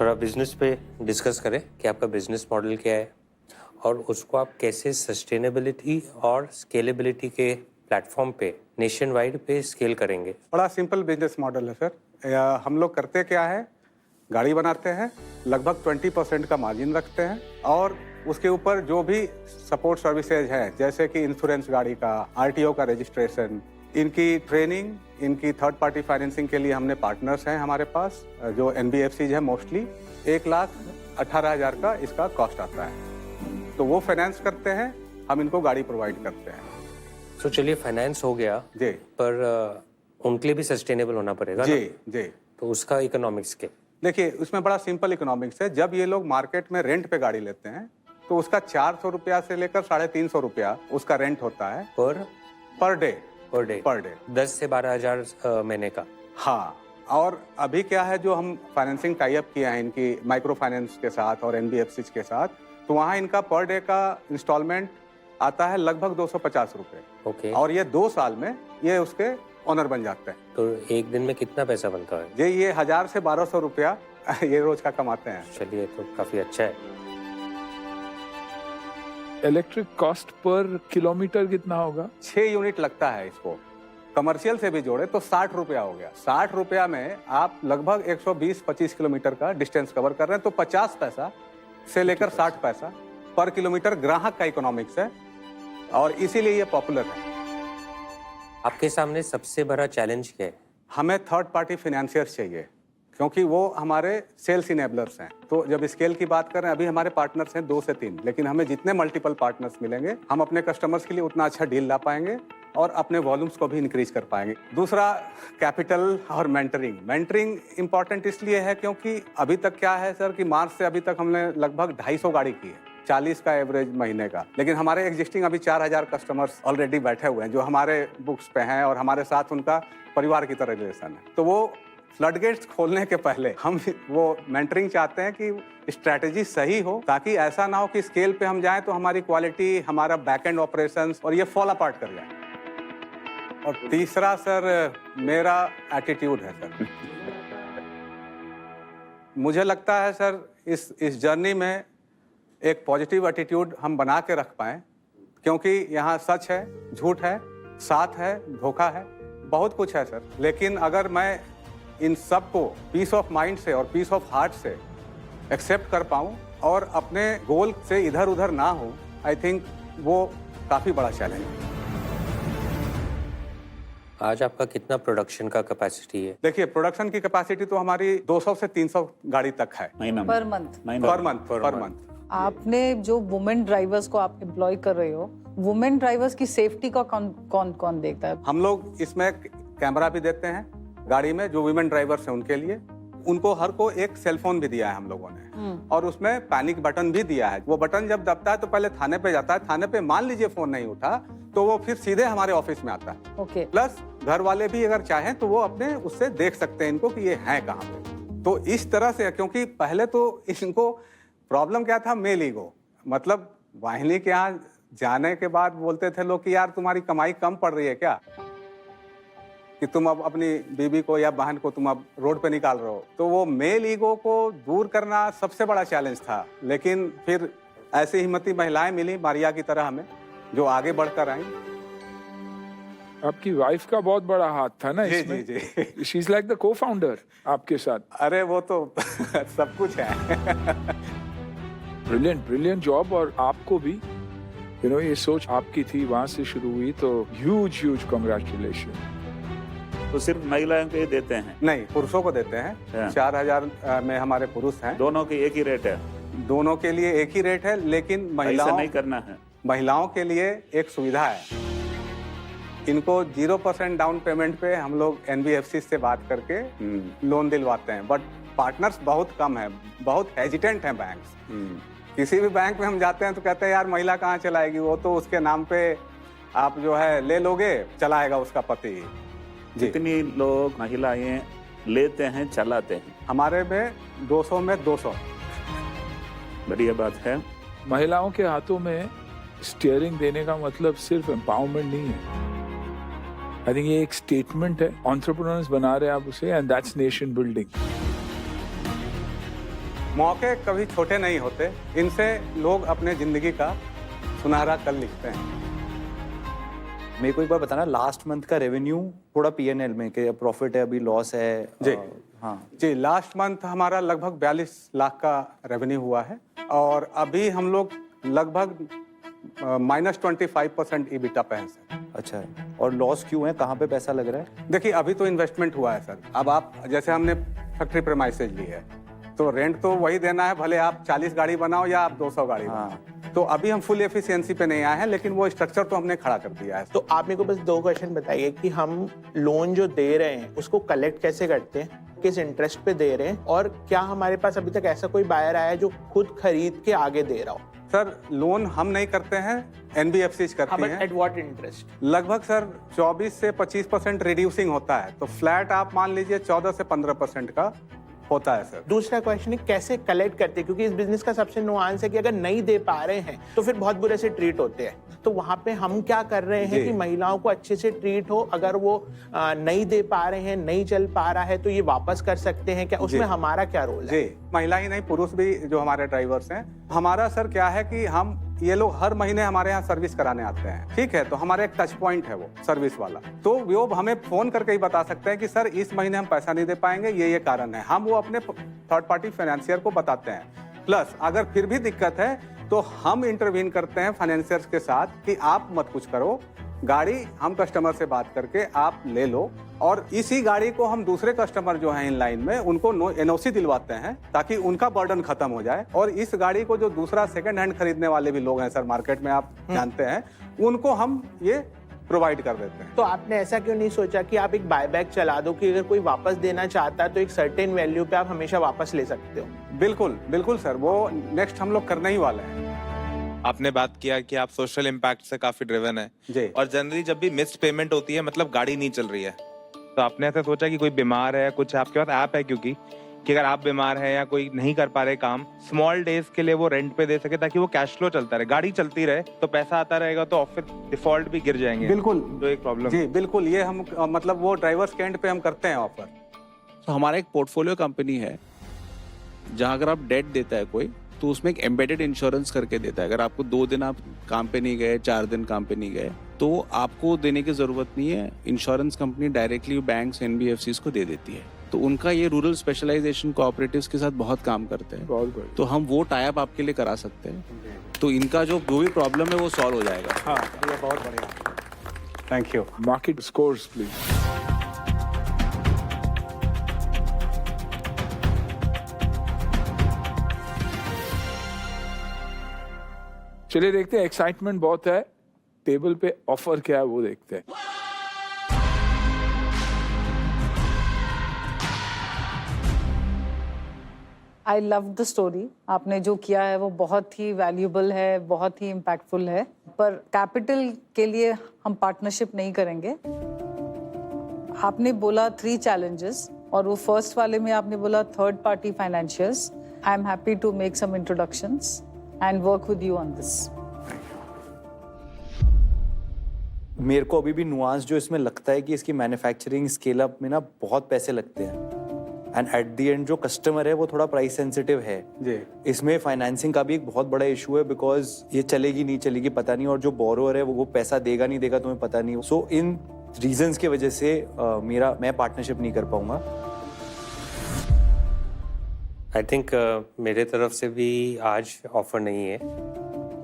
थोड़ा बिजनेस पे डिस्कस करें कि आपका बिजनेस मॉडल क्या है और उसको आप कैसे सस्टेनेबिलिटी और स्केलेबिलिटी के प्लेटफॉर्म पे नेशन वाइड पे स्केल करेंगे। बड़ा सिंपल बिजनेस मॉडल है सर। हम लोग करते क्या है, गाड़ी बनाते हैं, लगभग 20% का मार्जिन रखते हैं और उसके ऊपर जो भी सपोर्ट सर्विसेज हैं, जैसे कि इंश्योरेंस गाड़ी का, RTO का रजिस्ट्रेशन, इनकी ट्रेनिंग, इनकी थर्ड पार्टी फाइनेंसिंग के लिए हमने पार्टनर्स हैं हमारे पास जो NBFCs हैं मोस्टली। 1,18,000 का इसका कॉस्ट आता है, तो वो फाइनेंस करते हैं, हम इनको गाड़ी प्रोवाइड करते हैं। तो चलिए फाइनेंस हो गया जी, पर उनके लिए भी सस्टेनेबल होना पड़ेगा जी ना? जी। तो उसका इकोनॉमिक्स के देखिए उसमें बड़ा सिंपल इकोनॉमिक्स है। जब ये लोग मार्केट में रेंट पे गाड़ी लेते हैं तो उसका 400 रुपया से लेकर 350 रुपया उसका रेंट होता है पर डे 10 से 12,000 महीने का। हाँ, और अभी क्या है जो हम फाइनेंसिंग टाई अप किया है इनकी माइक्रो फाइनेंस के साथ और NBFCs के साथ, तो वहाँ इनका पर डे का इंस्टॉलमेंट आता है लगभग 250 रुपये। ओके। और ये 2 साल में ये उसके ऑनर बन जाते हैं। तो एक दिन में कितना पैसा बनता है? ये 1000 से 1200 रुपया ये रोज का कमाते हैं। चलिए तो काफी अच्छा है। इलेक्ट्रिक कॉस्ट पर किलोमीटर कितना होगा? 6 यूनिट लगता है इसको। कमर्शियल से भी जोड़े तो 60 रुपया हो गया। 60 रुपया में आप लगभग 120-25 किलोमीटर का डिस्टेंस कवर कर रहे हैं, तो 50 पैसा से लेकर 60 पैसा पर किलोमीटर ग्राहक का इकोनॉमिक्स है और इसीलिए ये पॉपुलर है। आपके सामने सबसे बड़ा चैलेंज क्या है? हमें थर्ड पार्टी फाइनेंशियर्स चाहिए क्योंकि वो हमारे सेल्स इनेबलर्स हैं। तो जब स्केल की बात करें, अभी हमारे पार्टनर्स हैं 2 से 3, लेकिन हमें जितने मल्टीपल पार्टनर्स मिलेंगे हम अपने कस्टमर्स के लिए उतना अच्छा डील ला पाएंगे और अपने वॉल्यूम्स को भी इंक्रीज कर पाएंगे। दूसरा कैपिटल और मेंटरिंग। मेंटरिंग इंपॉर्टेंट इसलिए है क्योंकि अभी तक क्या है सर कि मार्च से अभी तक हमने लगभग 250 गाड़ी की है, 40 का एवरेज महीने का, लेकिन हमारे एग्जिस्टिंग अभी 4000 कस्टमर्स ऑलरेडी बैठे हुए हैं जो हमारे बुक्स पे हैं और हमारे साथ उनका परिवार की तरह रिलेशन है। तो वो फ्लडगेट्स खोलने के पहले हम वो मेंटरिंग चाहते हैं कि स्ट्रैटेजी सही हो, ताकि ऐसा ना हो कि स्केल पे हम जाएं तो हमारी क्वालिटी, हमारा बैकएंड ऑपरेशंस और ये फॉल अपार्ट कर जाए। और तीसरा सर मेरा एटीट्यूड है सर। मुझे लगता है सर इस जर्नी में एक पॉजिटिव एटीट्यूड हम बना के रख पाएं, क्योंकि यहाँ सच है, झूठ है, साथ है, धोखा है, बहुत कुछ है सर। लेकिन अगर मैं इन सब को पीस ऑफ माइंड से और पीस ऑफ हार्ट से एक्सेप्ट कर पाऊँ और अपने गोल से इधर उधर ना हो, आई थिंक वो काफ़ी बड़ा चैलेंज है। आज आपका कितना प्रोडक्शन का कैपेसिटी है? देखिए, प्रोडक्शन की कैपेसिटी तो हमारी 200 से 300 गाड़ी तक है पर मंथ। Per month. आपने जो वुमेन ड्राइवर्स को आप एम्प्लॉय कर रहे हो, वुमेन ड्राइवर्स की सेफ्टी का कौन कौन देखता है? हम लोग इसमें कैमरा भी देते हैं गाड़ी में, जो वुमेन ड्राइवर्स हैं उनके लिए। उनको हर को एक सेल फोन भी दिया है हम लोगों ने, और उसमें पैनिक बटन भी दिया है। वो बटन जब दबता है तो पहले थाने पे जाता है, थाने पे मान लीजिए फोन नहीं उठा तो वो फिर सीधे हमारे ऑफिस में आता है। ओके। प्लस घर वाले भी अगर चाहें तो वो अपने उससे देख सकते हैं इनको कि ये हैं कहाँ पे। तो इस तरह से, क्योंकि पहले तो इनको प्रॉब्लम क्या था, मेल ईगो। मतलब वाहिनी के यहाँ जाने के बाद बोलते थे लोग कि यार तुम्हारी कमाई कम पड़ रही है क्या, कि तुम अब अपनी बीबी को या बहन को तुम अब रोड पे निकाल रहे हो। तो वो मेल ईगो को दूर करना सबसे बड़ा चैलेंज था। लेकिन फिर ऐसी हिम्मती महिलाएं मिली मारिया की तरह हमें, जो आगे बढ़कर आई। आपकी वाइफ का बहुत बड़ा हाथ था ना इसमें? जी जी जी। She is like the co-founder आपके साथ। अरे वो तो सब कुछ है। Brilliant job. और आपको भी ये सोच आपकी थी, वहां से शुरू हुई, तो ह्यूज कांग्रेचुलेशन। तो सिर्फ महिलाओं को ही देते हैं? नहीं, पुरुषों को देते हैं। 4000 में हमारे पुरुष हैं। दोनों के एक ही रेट है? दोनों के लिए एक ही रेट है, लेकिन महिलाओं नहीं करना है। महिलाओं के लिए एक सुविधा है। इनको 0% डाउन पेमेंट पे हम लोग NBFC से बात करके लोन दिलवाते हैं। बट पार्टनर्स बहुत कम है, बहुत हेजिटेंट हैं बैंक्स। किसी भी बैंक में हम जाते हैं तो कहते हैं यार महिला कहाँ चलाएगी, वो तो उसके नाम पे आप जो है ले लोगे, चलाएगा उसका पति। जितनी लोग महिलाएं लेते हैं चलाते हैं? हमारे में 200 में 200। बढ़िया बात है। महिलाओं के हाथों में स्टीयरिंग देने का मतलब सिर्फ एम्पावरमेंट नहीं है। आई थिंक ये एक स्टेटमेंट है, एंटरप्रेन्योर्स बना रहे हैं आप उसे, एंड दैट्स नेशन बिल्डिंग। मौके कभी छोटे नहीं होते, इनसे लोग अपने जिंदगी का सुनहरा कल लिखते हैं। मेरे को एक बार बताना, लास्ट मंथ का रेवेन्यू थोड़ा P&L में, कि प्रॉफिट है, अभी लॉस है? जी हाँ जी, लास्ट मंथ हमारा लगभग 42 लाख का रेवेन्यू हुआ है, और अभी हम लोग लगभग -25% EBITDA पे हैं सर। अच्छा, और लॉस क्यों है, कहाँ पे पैसा लग रहा है? देखिए, अभी तो इन्वेस्टमेंट हुआ है सर। अब आप जैसे हमने फैक्ट्री प्रेमाइसेज ली है, तो रेंट तो वही देना है, भले आप 40 गाड़ी बनाओ या आप 200 गाड़ी बनाओ। तो अभी हम फुल एफिशिएंसी पे नहीं आए हैं, लेकिन वो स्ट्रक्चर तो हमने खड़ा कर दिया है। तो आप मेरे को बस 2 क्वेश्चन बताइए कि हम लोन जो दे रहे हैं उसको कलेक्ट कैसे करते हैं, किस इंटरेस्ट पे दे रहे हैं, और क्या हमारे पास अभी तक ऐसा कोई बायर आया है जो खुद खरीद के आगे दे रहा हो? सर, लोन हम नहीं करते हैं, NBFCs करती हैं। At what interest? लगभग सर 24 से 25% रिड्यूसिंग होता है। तो फ्लैट आप मान लीजिए 14 से 15% का होता है सर। दूसरा क्वेश्चन है कैसे कलेक्ट करते हैं, क्योंकि इस बिजनेस का सबसे नुआंस है कि अगर नहीं दे पा रहे हैं तो फिर बहुत बुरे से ट्रीट होते हैं। तो वहां पे हम क्या कर रहे हैं कि महिलाओं को अच्छे से ट्रीट हो, अगर वो नहीं दे पा रहे हैं, नहीं चल पा रहा है, तो ये वापस कर सकते हैं क्या? उसमें हमारा क्या रोल है? जी, महिला ही नहीं, पुरुष भी जो हमारे ड्राइवर्स हैं। हमारा सर क्या है कि हम, ये लोग हर महीने हमारे यहाँ सर्विस कराने आते हैं, ठीक है? तो हमारा एक टच पॉइंट है वो सर्विस वाला। तो वो हमें फोन करके ही बता सकते हैं कि सर इस महीने हम पैसा नहीं दे पाएंगे, ये कारण है। हम वो अपने थर्ड पार्टी फाइनेंशियर को बताते हैं। प्लस अगर फिर भी दिक्कत है तो हम इंटरवीन करते हैं फाइनेंशियर्स के साथ कि आप मत कुछ करो, गाड़ी हम कस्टमर से बात करके आप ले लो, और इसी गाड़ी को हम दूसरे कस्टमर जो हैं इन लाइन में उनको NOC दिलवाते हैं, ताकि उनका बर्डन खत्म हो जाए। और इस गाड़ी को जो दूसरा सेकंड हैंड खरीदने वाले भी लोग हैं सर मार्केट में, आप जानते हैं, उनको हम ये प्रोवाइड कर देते हैं। तो आपने ऐसा क्यों नहीं सोचा कि आप एक बायबैक चला दो कि अगर कोई वापस देना चाहता है तो एक सर्टेन वैल्यू पे आप हमेशा वापस ले सकते हो? बिल्कुल सर, वो नेक्स्ट हम लोग करने ही वाले हैं। आपने बात किया कि आप सोशल इम्पैक्ट से काफी ड्रिवन है जी। और जनरली जब भी मिस्ड पेमेंट होती है, मतलब गाड़ी नहीं चल रही है, तो आपने ऐसा सोचा कि कोई बीमार है, कुछ आपके पास ऐप है क्योंकि कि अगर आप बीमार है या कोई नहीं कर पा रहे काम, स्मॉल डेज के लिए वो रेंट पे दे सके, ताकि वो कैश फ्लो चलता रहे, गाड़ी चलती रहे, तो पैसा आता रहेगा, तो फिर डिफॉल्ट भी गिर जाएंगे। बिल्कुल, तो एक प्रॉब्लम। जी बिल्कुल, ये हम मतलब वो ड्राइवर्स के एंड पे हम करते हैं ऑफर। तो हमारा एक पोर्टफोलियो कंपनी है, जहाँ अगर आप डेट देता है कोई, तो उसमें एक एम्बेडेड इंश्योरेंस करके देता है। अगर आपको 2 दिन आप काम पे नहीं गए, 4 दिन काम पे नहीं गए, तो आपको देने की जरूरत नहीं है, insurance company directly banks NBFCs को दे देती है। तो उनका ये रूरल स्पेशलाइजेशन कोऑपरेटिव्स के साथ बहुत काम करते हैं, बहुत बढ़िया। तो हम वो टाई अप आपके लिए करा सकते हैं, तो इनका जो भी प्रॉब्लम है वो सॉल्व हो जाएगा। हाँ, ये बहुत बढ़िया। Thank you. Market scores please. चलिए देखते हैं, एक्साइटमेंट बहुत है, टेबल पे ऑफर क्या है वो देखते हैं। I love the story. आपने जो किया है वो बहुत ही वैल्यूबल है, बहुत ही इम्पैक्टफुल है, पर कैपिटल के लिए हम पार्टनरशिप नहीं करेंगे। आपने बोला 3 challenges और वो फर्स्ट वाले में आपने बोला third party financiers. I am happy to make some introductions and work with you on this. मेरे को अभी भी नुआंस जो इसमें लगता है कि इसकी मैन्युफैक्चरिंग स्केल अप में ना बहुत पैसे लगते हैं, एंड एट द एंड जो कस्टमर है वो थोड़ा प्राइस सेंसिटिव है जी। इसमें फाइनेंसिंग का भी एक बहुत बड़ा इशू है, बिकॉज ये चलेगी नहीं चलेगी पता नहीं, और जो बोरोअर है वो पैसा देगा नहीं देगा तुम्हें पता नहीं। सो इन रीजंस की वजह से मैं पार्टनरशिप नहीं कर पाऊंगा। आई थिंक मेरे तरफ से भी आज ऑफर नहीं है।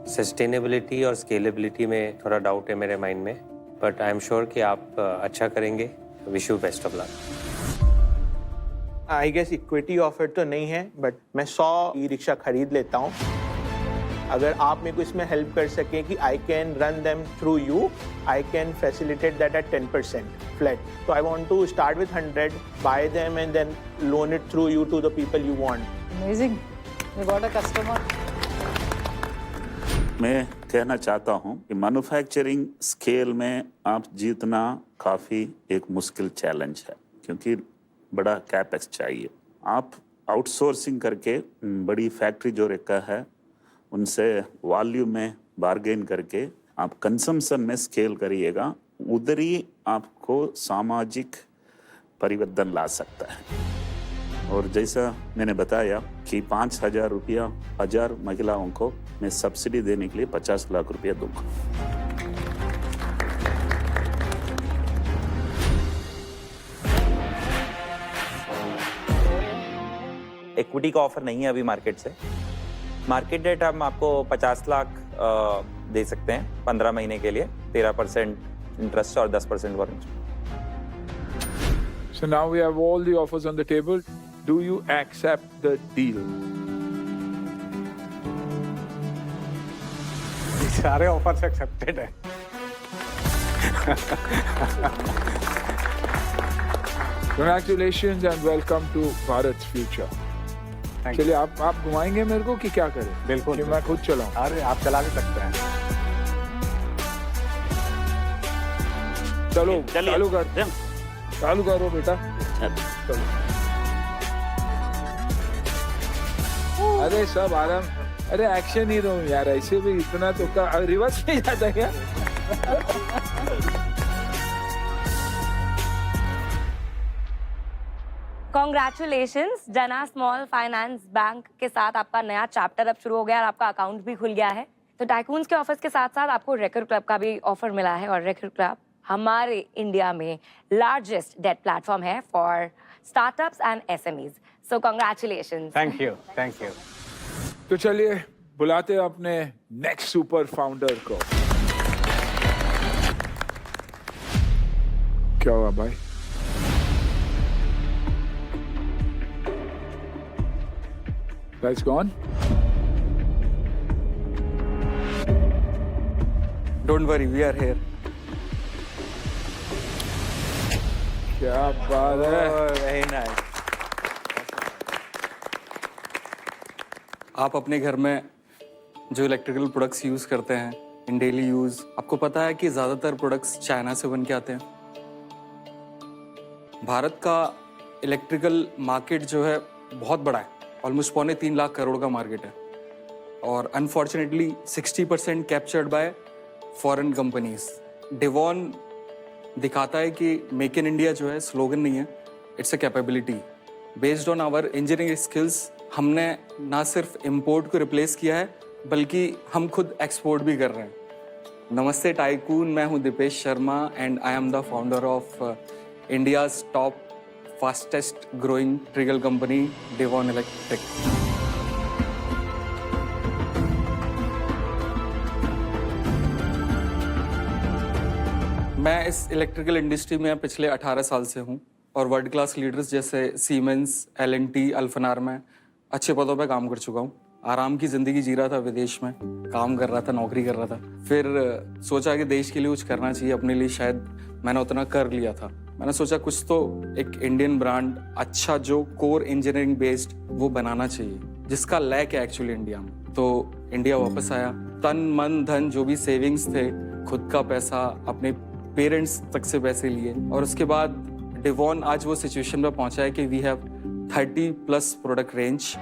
सस्टेनेबिलिटी और स्केलेबिलिटी में थोड़ा डाउट है मेरे माइंड में, बट आई एम श्योर कि आप अच्छा करेंगे। Wish you best of luck. I guess equity offer तो नहीं है, बट मैं 100 ई रिक्शा खरीद लेता हूँ। अगर आप मेरे को इसमें हेल्प कर सकें कि I can run them through you, I can facilitate that at 10% flat. तो I want to start with 100, buy them and then loan it through you to the people you want. Amazing, we got a customer. मैं कहना चाहता हूं कि manufacturing scale में आप जीतना काफ़ी एक मुश्किल चैलेंज है, क्योंकि बड़ा कैपेक्स चाहिए। आप आउटसोर्सिंग करके बड़ी फैक्ट्री जो रखा है उनसे वॉल्यूम में बार्गेन करके आप कंजम्पशन में स्केल करिएगा, उधर ही आपको सामाजिक परिवर्तन ला सकता है। और जैसा मैंने बताया कि 5,000 रुपया 1000 महिलाओं को मैं सब्सिडी देने के लिए 50 लाख रुपया दूंगा। इक्विटी का ऑफर नहीं है अभी मार्केट से। मार्केट रेट हम आपको 50 लाख दे सकते हैं 15 महीने के लिए, 13% इंटरेस्ट और 10% warranty. So now we have all the offers on the table. Do you accept the deal? सारे ऑफर्स एक्सेप्टेड है। Congratulations and welcome to Bharat's future. चलिए आप घुमाएंगे मेरे को कि क्या करें? बिल्कुल, कि मैं खुद चलाऊं? अरे आप चला भी सकते हैं। चलो चालू करो बेटा। चलो। अरे सब आराम, अरे एक्शन ही रहो यार, ऐसे भी इतना तो रिवर्स नहीं जाता क्या? कॉन्ग्रेचुलेशंस, जना स्मॉल फाइनेंस बैंक के साथ आपका नया चैप्टर अब शुरू हो गया और आपका अकाउंट भी खुल गया है। तो टाइकून्स के ऑफर्स के साथ साथ आपको रेकर क्लब का भी ऑफर मिला है, और रेकर क्लब हमारे इंडिया में लार्जेस्ट डेट प्लेटफॉर्म है for startups and SMEs. So congratulations. Thank you, thank you. तो चलिए बुलाते हैं अपने नेक्स्ट सुपर फाउंडर को। क्या हुआ भाई? Lights gone? Don't worry, we are here. क्या बात है? Very nice. आप अपने घर में जो इलेक्ट्रिकल प्रोडक्ट्स यूज़ करते हैं इन डेली यूज़, आपको पता है कि ज़्यादातर प्रोडक्ट्स चाइना से बन के आते हैं। भारत का इलेक्ट्रिकल मार्केट जो है बहुत बड़ा है, ऑलमोस्ट 2.25 लाख करोड़ का मार्केट है, और unfortunately 60% captured by foreign companies. Devon दिखाता है कि मेक इन इंडिया जो है स्लोगन नहीं है, it's a capability. Based on our engineering skills हमने ना सिर्फ इंपोर्ट को रिप्लेस किया है बल्कि हम खुद एक्सपोर्ट भी कर रहे हैं। नमस्ते टाइकून, मैं हूं Deepesh Sharma and I am the founder of India's top fastest growing ट्रिगल कंपनी डेवॉन इलेक्ट्रिक। मैं इस इलेक्ट्रिकल इंडस्ट्री में पिछले 18 साल से हूँ और वर्ल्ड क्लास लीडर्स जैसे सीमेंस, L&T, अल्फनार में अच्छे पदों पे काम कर चुका हूँ। आराम की ज़िंदगी जी रहा था, विदेश में काम कर रहा था, नौकरी कर रहा था। फिर सोचा कि देश के लिए कुछ करना चाहिए, अपने लिए शायद मैंने उतना कर लिया था। मैंने सोचा कुछ तो एक इंडियन ब्रांड अच्छा जो कोर इंजीनियरिंग बेस्ड वो बनाना चाहिए, जिसका लैक है एक्चुअली इंडिया में। तो इंडिया वापस आया, तन मन धन जो भी सेविंग्स थे, खुद का पैसा, अपने पेरेंट्स तक से पैसे लिए, और उसके बाद डेवॉन आज वो सिचुएशन में पहुंचा है कि we have 30+ product range,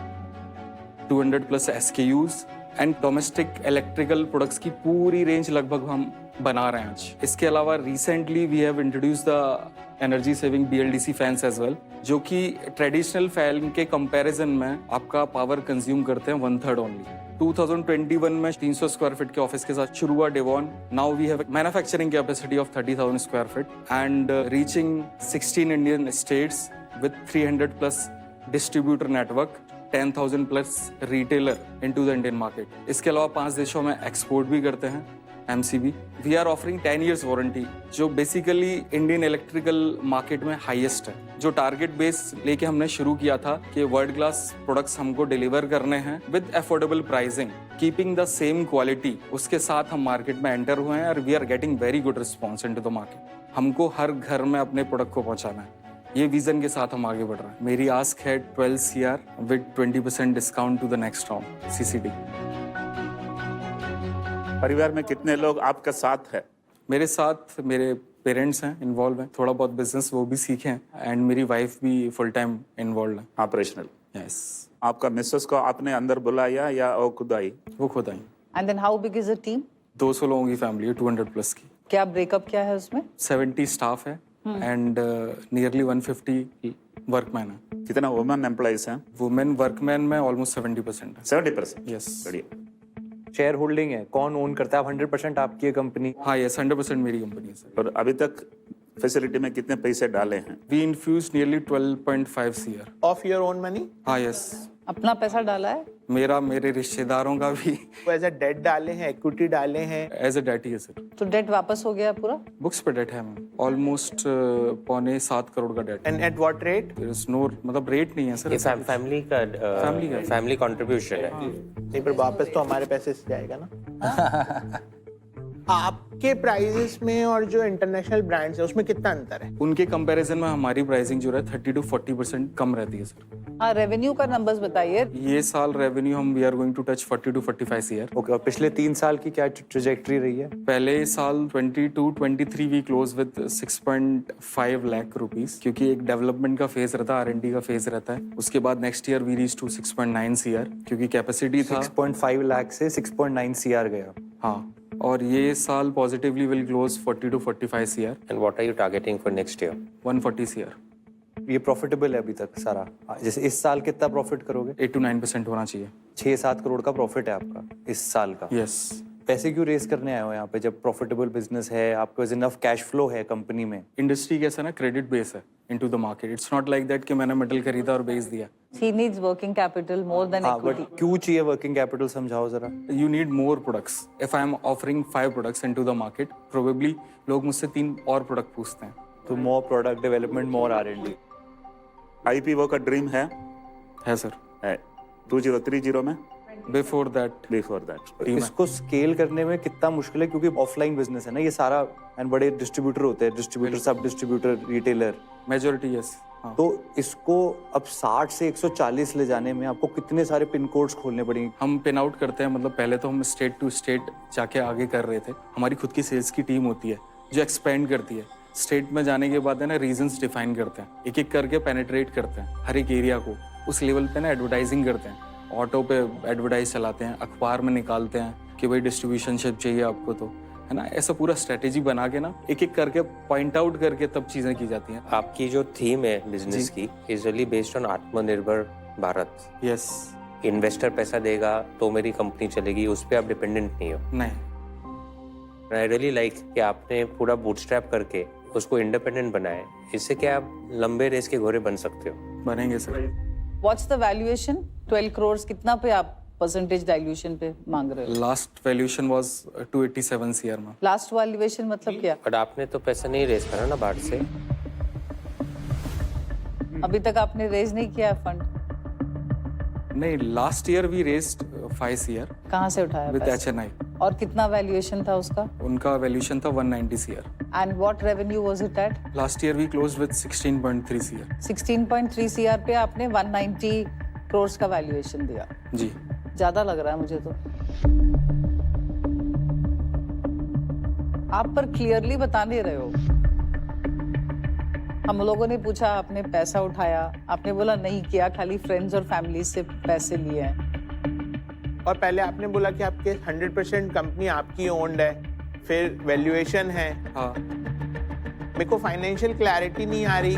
200+ SKUs and domestic electrical products की पूरी रेंज लगभग हम बना रहे हैं आज। इसके अलावा recently we have introduced the energy saving BLDC fans as well, जो कि ट्रेडिशनल फैन के कंपैरिजन में आपका पावर कंज्यूम करते हैं 1/3 ओनली। 2021 में 300 स्क्वायर फीट के ऑफिस के साथ शुरू हुआ Devon. Now we have manufacturing capacity of 30,000 square feet and reaching 16 Indian states with 300+ distributor network, 10,000+ retailer into the Indian market. इसके अलावा 5 देशों में एक्सपोर्ट भी करते हैं, MCB। We are offering 10 years warranty, जो बेसिकली इंडियन इलेक्ट्रिकल मार्केट में highest है। जो टारगेट बेस लेके हमने शुरू किया था कि वर्ल्ड क्लास प्रोडक्ट्स हमको डिलीवर करने हैं with affordable pricing, keeping the same quality, उसके साथ हम मार्केट में एंटर हुए हैं और we are getting very good response into the market. हमको हर घर में अपने प्रोडक्ट को पहुंचाना है, ये विजन के साथ हम आगे बढ़ रहे हैं। मेरी आस्क है 12 CR with 20% discount to the next round CCD। परिवार में कितने लोग आपका साथ है? मेरे साथ मेरे पेरेंट्स हैं, इन्वॉल्व हैं, थोड़ा बहुत बिजनेस वो भी सीखे हैं, एंड मेरी वाइफ भी फुल टाइम इन्वॉल्व है, ऑपरेशनल। यस। आपका मिसेस को आपने अंदर बुलाया या वो खुद आई? वो खुद आई। And then how big is the team? 200 लोगों की फैमिली है, 200+ की। क्या ब्रेकअप क्या है उसमें? 70 स्टाफ है एंड नियरली 150 वर्कमैन है। कितना वुमेन एम्प्लॉइज हैं? वुमेन वर्कमैन में ऑलमोस्ट 70% है। 70%? यस। बढ़िया। शेयर होल्डिंग है, कौन ओन करता है? 100% आपकी है कंपनी? हाँ, यस, 100% मेरी कंपनी है सर। और अभी तक फैसिलिटी में कितने पैसे डाले हैं? We infuse nearly 12.5 CR। Of your own money? हाँ, यस। अपना पैसा डाला है? मेरे रिश्तेदारों का भी। एज अ डेट डाले हैं, इक्विटी डाले हैं? एज अ डेट ही है सर। तो डेट वापस हो गया पूरा? बुक्स पे डेट है मैम, ऑलमोस्ट 6.25 करोड़ का debt. And at what rate? There is no, मतलब रेट नहीं है सर, ये फैमिली कंट्रीब्यूशन है। नहीं, पर वापस तो हमारे पैसे से जाएगा ना। आपके प्राइसेस में और जो इंटरनेशनल ब्रांड्स है उसमें कितना अंतर है? उनके कंपैरिजन में हमारी प्राइसिंग जो है 30 to 40% कम रहती है सर। हाँ, रेवेन्यू का नंबर्स बताइए। ये साल रेवेन्यू हम we are going to touch 40 to 45 CR। Okay, और पिछले 3 साल की क्या ट्रेजेक्टरी रही है? पहले साल 22-23 we close with 6.5 lakh rupees, क्योंकि एक डेवलपमेंट का फेज रहता है, R&D का फेज रहता है। उसके बाद next year we reach to 6.9 CR, क्योंकि कैपेसिटी था 6.5 लाख से 6.9 CR गया। हाँ, और ये साल positively will close 40 to 45 CR। And what are you targeting for next year? 140 CR। ये प्रॉफिटेबल है अभी तक सारा? जैसे इस साल कितना प्रॉफिट करोगे? 8 to 9% होना चाहिए। 6-7 करोड़ का प्रॉफिट है आपका इस साल का? यस। पैसे क्यों रेस करने आए हो यहाँ पे जब प्रॉफिटेबल बिजनेस है, आपके पास इनफ कैश फ्लो है कंपनी में? इंडस्ट्री कैसा ना, क्रेडिट बेस है into the market. It's not like that कि मैंने मेटल खरीदा और बेच दिया। He needs working capital more than equity. But क्यों चाहिए वर्किंग कैपिटल, समझाओ जरा। You need more products. If I am offering 5 products into the market, probably लोग मुझसे 3 और प्रोडक्ट पूछते हैं। तो मोर प्रोडक्ट डेवलपमेंट, मोर R&D। IPO का ड्रीम है सर। है 2030 में? Before that. इसको स्केल करने में कितना मुश्किल है, क्योंकि ऑफलाइन बिजनेस है ना ये सारा, एंड बड़े डिस्ट्रीब्यूटर होते हैं, डिस्ट्रीब्यूटर, सब डिस्ट्रीब्यूटर, रिटेलर, मेजॉरिटी। यस। तो इसको अब 60 से 140 ले जाने में आपको कितने सारे पिन कोड्स खोलने पड़ेंगे? हम पिन आउट करते हैं, मतलब पहले तो हम स्टेट टू स्टेट जाके आगे कर रहे थे। हमारी खुद की सेल्स की टीम होती है जो एक्सपेंड करती है। स्टेट में जाने के बाद है ना, रीजन्स डिफाइन करते हैं, एक एक करके पेनिट्रेट करते हैं हर एक एरिया को। उस लेवल पे ना एडवर्टाइजिंग करते हैं, ऑटो पे एडवर्टाइज चलाते हैं, अखबार में निकालते हैं कि भाई डिस्ट्रीब्यूशनशिप चाहिए आपको, तो है ना, ऐसा पूरा स्ट्रेटेजी बना के ना एक एक करके पॉइंट आउट करके तब चीजें की जाती हैं। आपकी जो थीम है बिजनेस की इज रियली बेस्ड ऑन आत्मनिर्भर भारत। यस। इन्वेस्टर पैसा देगा तो मेरी कंपनी चलेगी, उस पर आप डिपेंडेंट नहीं हो। नहीं। आई रियली लाइक कि आपने पूरा बूटस्ट्रैप करके उसको इंडिपेंडेंट बनाएं। इससे क्या आप लंबे रेस के घोड़े बन सकते हो। बनेंगे sir. What's the valuation? 12 crore कितना पे आप परसेंटेज डाइल्यूशन पे मांग रहे हो? लास्ट वैल्यूएशन वाज 287 सीआर में। लास्ट वैल्यूएशन मतलब क्या? बट आपने तो पैसा नहीं रेस करा ना बाहर से। अभी तक आपने रेज नहीं किया फंड? नहीं, last year we raised 5 CR. कहाँ से उठाया विद पैसा? HNI। और कितना वैल्यूएशन था उसका? उनका वैल्यूएशन था 190 CR. And what revenue was it at? Last year we closed with 16.3 CR. 16.3 CR पे आपने 190 करोड़ का वैल्यूएशन दिया। जी ज्यादा लग रहा है मुझे तो। आप पर क्लियरली बता नहीं रहे हो। हम लोगों ने पूछा, आपने पैसा उठाया, आपने बोला नहीं किया, खाली फ्रेंड्स और फैमिली से पैसे लिए हैं। और पहले आपने बोला कि आपके 100% कंपनी आपकी ओन्ड है, फिर वैल्यूएशन है। हाँ। मेरे को फाइनेंशियल क्लैरिटी नहीं आ रही।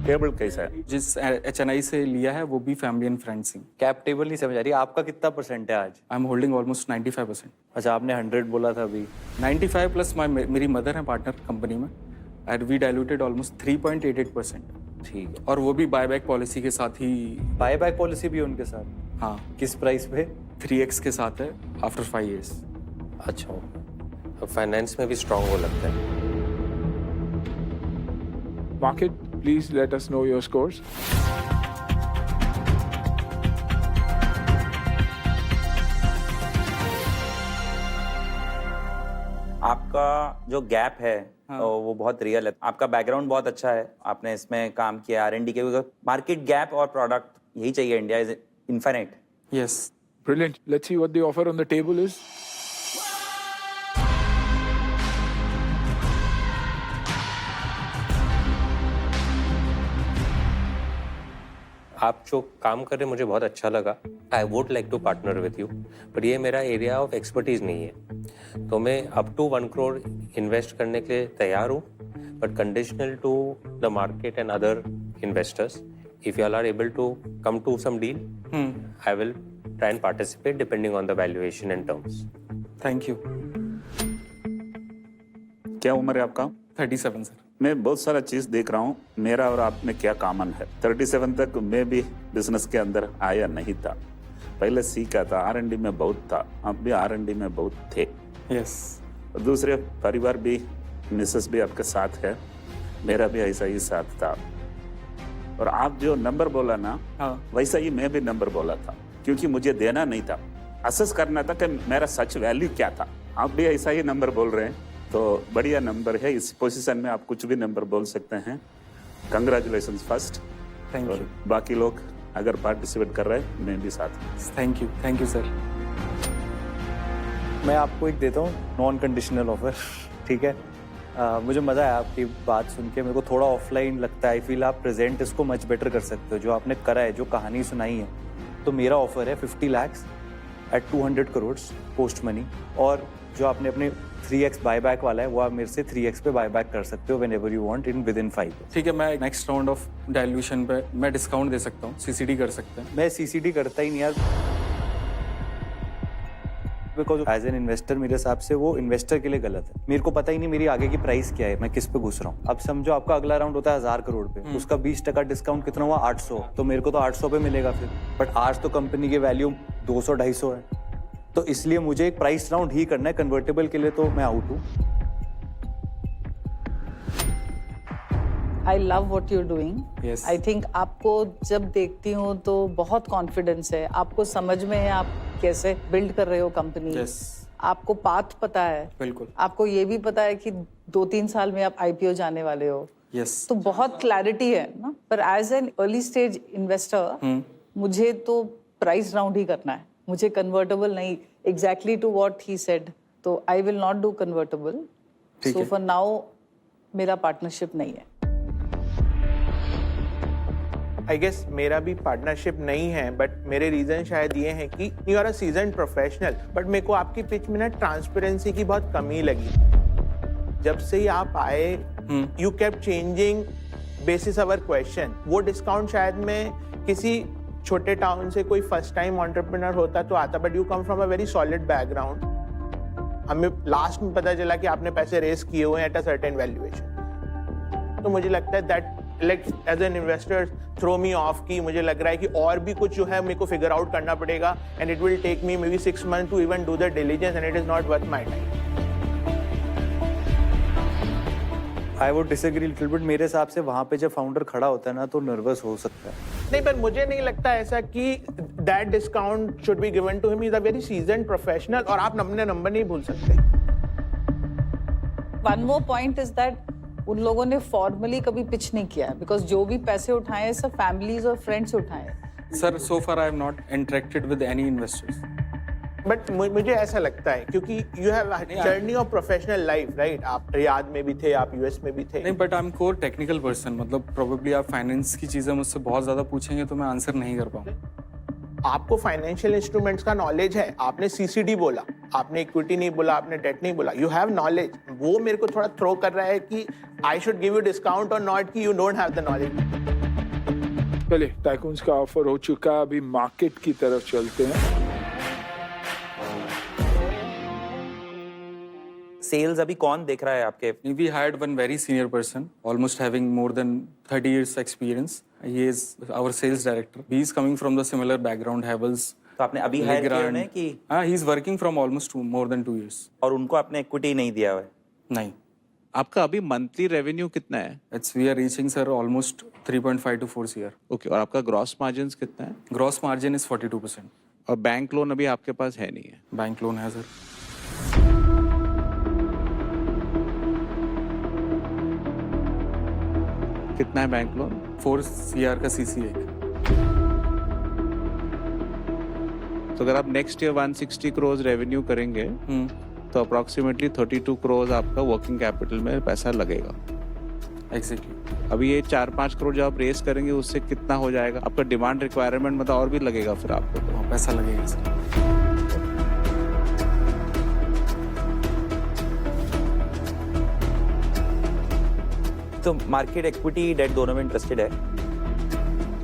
टेबल कैसा है? जिस HNI से लिया है वो भी family and friends he. Cap table नहीं समझ आ रही। आपका कितना परसेंट है आज? I am holding almost 95%। अच्छा, आपने 100 बोला था अभी। 95 प्लस मेरी मदर है पार्टनर कंपनी में, एंड वी डाइल्यूटेड ऑलमोस्ट 3.88%। ठीक है। और वो भी बायबैक पॉलिसी के साथ ही। बायबैक पॉलिसी भी उनके साथ? हाँ। किस प्राइस पे? 3x के साथ है आफ्टर 5 years। अच्छा, तो फाइनेंस में भी स्ट्रांग हो लगता है। Market, please let us know your scores. आपका जो गैप है वो बहुत रियल है। आपका बैकग्राउंड बहुत अच्छा है, आपने इसमें काम किया R&D के। मार्केट गैप और प्रोडक्ट यही चाहिए, India is infinite. Yes. Brilliant. Let's see what the offer on the table is. आप जो काम कर रहे मुझे बहुत अच्छा लगा। I would like to partner with you, but ये मेरा एरिया ऑफ एक्सपर्टीज नहीं है। तो मैं अप टू 1 करोड़ इन्वेस्ट करने के लिए तैयार हूँ, but conditional to the market and other investors. If you are able to come to some deal, I will try and participate depending on the valuation and terms. Thank you. क्या उम्र है आपका? 37 sir. मैं बहुत सारा चीज देख रहा हूँ, मेरा और आप में क्या कॉमन है। 37 तक मैं भी बिजनेस के अंदर आया नहीं था, पहले सीखा था। R&D में बहुत था, आप भी R&D में बहुत थे। यस। दूसरे परिवार भी, मिसेस भी आपके साथ है, मेरा भी ऐसा ही साथ था। और आप जो नंबर बोला ना, वैसा ही मैं भी नंबर बोला था, क्योंकि मुझे देना नहीं था, असेस करना था कि मेरा सच वैल्यू क्या था। आप भी ऐसा ही नंबर बोल रहे हैं, तो बढ़िया नंबर है। इस पोजीशन में आप कुछ भी नंबर बोल सकते हैं। Congratulations first. Thank you. बाकी लोग अगर पार्टिसिपेट कर रहे हैं, मैं भी साथ हूँ। Thank you sir. मैं आपको एक देता हूँ नॉन कंडीशनल ऑफर, ठीक है? मुझे मज़ा आया आपकी बात सुन के। मेरे को थोड़ा ऑफलाइन लगता है, आई फील आप प्रेजेंट इसको मच बेटर कर सकते हो, जो आपने करा है, जो कहानी सुनाई है। तो मेरा ऑफर है 50 lakhs at 200 crore post money, और जो आपने अपने 3x बायबैक वाला है वो आप मेरे से 3x पे बायबैक कर सकते हो whenever you want in with in 5 years। ठीक है, मैं नेक्स्ट राउंड ऑफ डाइल्यूशन पे मैं डिस्काउंट दे सकता हूँ, CCD कर सकते हैं। मैं CCD करता ही नहीं यार, बिकॉज एज एन इन्वेस्टर मेरे हिसाब से वो इन्वेस्टर के लिए गलत है। मेरे को पता ही नहीं मेरी आगे की प्राइस क्या है, मैं किस पे घुस रहा हूँ। अब समझो आपका अगला राउंड होता है 1000 करोड़ पे, उसका 20% डिस्काउंट कितना हुआ? 800। तो मेरे को तो 800 पे मिलेगा फिर, बट आज तो कंपनी की वैल्यू 200-250 है। तो इसलिए मुझे एक प्राइस राउंड ही करना है। कन्वर्टेबल के लिए तो मैं आउट हूँ। I love what you're doing. Yes. I think आपको जब देखती हूँ तो बहुत कॉन्फिडेंस है, आपको समझ में है आप कैसे बिल्ड कर रहे हो कंपनी। Yes. आपको पाथ पता है, बिल्कुल। आपको ये भी पता है कि 2-3 साल में आप IPO जाने वाले हो। Yes. तो बहुत क्लैरिटी है ना। पर as an early stage investor मुझे तो प्राइस राउंड ही करना है, मुझे कन्वर्टेबल नहीं। Exactly to what he said, तो I will not do convertible. So for now मेरा पार्टनरशिप नहीं है। आई गेस मेरा भी पार्टनरशिप नहीं है, बट मेरे रीजन शायद ये हैं कि you are a seasoned professional, but मेरे को आपकी पिच में ना ट्रांसपेरेंसी की बहुत कमी लगी। जब से ही आप आए, you kept changing basis our question. वो डिस्काउंट शायद मैं किसी छोटे टाउन से कोई फर्स्ट टाइम एंटरप्रेन्योर होता तो आता, but you come from a very solid background. हमें लास्ट में पता चला कि आपने पैसे रेस किए हुए हैं एट अ सर्टेन वैल्यूएशन। तो मुझे लगता है that like as an investor throw me off की मुझे लग रहा है कि और भी कुछ जो है मेरे को फिगर आउट करना पड़ेगा and it will take me maybe 6 months to even do the diligence and it is not worth my time. I would disagree little bit. मेरे हिसाब से वहां पे जब फाउंडर खड़ा होता है ना तो नर्वस हो सकता है। नहीं, पर मुझे नहीं लगता ऐसा कि that discount should be given to him. He is a very seasoned professional और आप अपने नंबर नहीं भूल सकते। One more point is that उन लोगों ने फॉर्मली कभी पिच नहीं किया है, बिकॉज जो भी पैसे उठाए सब फैमिलीज और फ्रेंड्स उठाए। Sir so far I have not interacted with any investors. But मुझे ऐसा लगता है क्योंकि you have journey of professional life, right? आप रियाद में भी थे, आप यूएस में भी थे। नहीं, but I am core technical person. मतलब प्रोबेबली आप फाइनेंस की चीजें मुझसे बहुत ज्यादा पूछेंगे तो मैं आंसर नहीं कर पाऊंगा। आपको फाइनेंशियल इंस्ट्रूमेंट्स का नॉलेज है। आपने सीसीडी बोला, आपने इक्विटी नहीं बोला, आपने डेट नहीं बोला। You have knowledge. वो मेरे को थोड़ा थ्रो कर रहा है कि I should give you discount और नॉट कि you don't have the knowledge. चलिए, टाइकून्स का ऑफर हो चुका, अभी मार्केट की तरफ चलते हैं। सेल्स अभी कौन देख रहा है आपके? We hired one very senior person, almost having more than 30 years experience. He is our sales director. He is coming from the similar background, Havels. तो आपने अभी हायर किया उन्हें कि? हाँ, he is working from almost more than 2 years. और उनको आपने इक्विटी नहीं दिया है? नहीं। आपका अभी मंथली रेवेन्यू कितना है? We are reaching sir almost 3.5 to 4 CR. Okay, और आपका ग्रॉस मार्जिन कितना है? Gross margin is 42%. और बैंक लोन अभी आपके पास है नहीं है? बैंक लोन है सर। कितना है बैंक लोन? 4 CR का CC है। तो अगर आप नेक्स्ट ईयर 160 करोड़ रेवेन्यू करेंगे तो अप्रोक्सीमेटली 32 करोड़ आपका वर्किंग कैपिटल में पैसा लगेगा। एग्जैक्टली। अभी ये 4-5 करोड़ जब आप रेस करेंगे उससे कितना हो जाएगा? आपका डिमांड रिक्वायरमेंट मतलब और भी लगेगा फिर आपको। तो पैसा लगेगा सर। तो मार्केट इक्विटी डेट दोनों में इंटरेस्टेड है।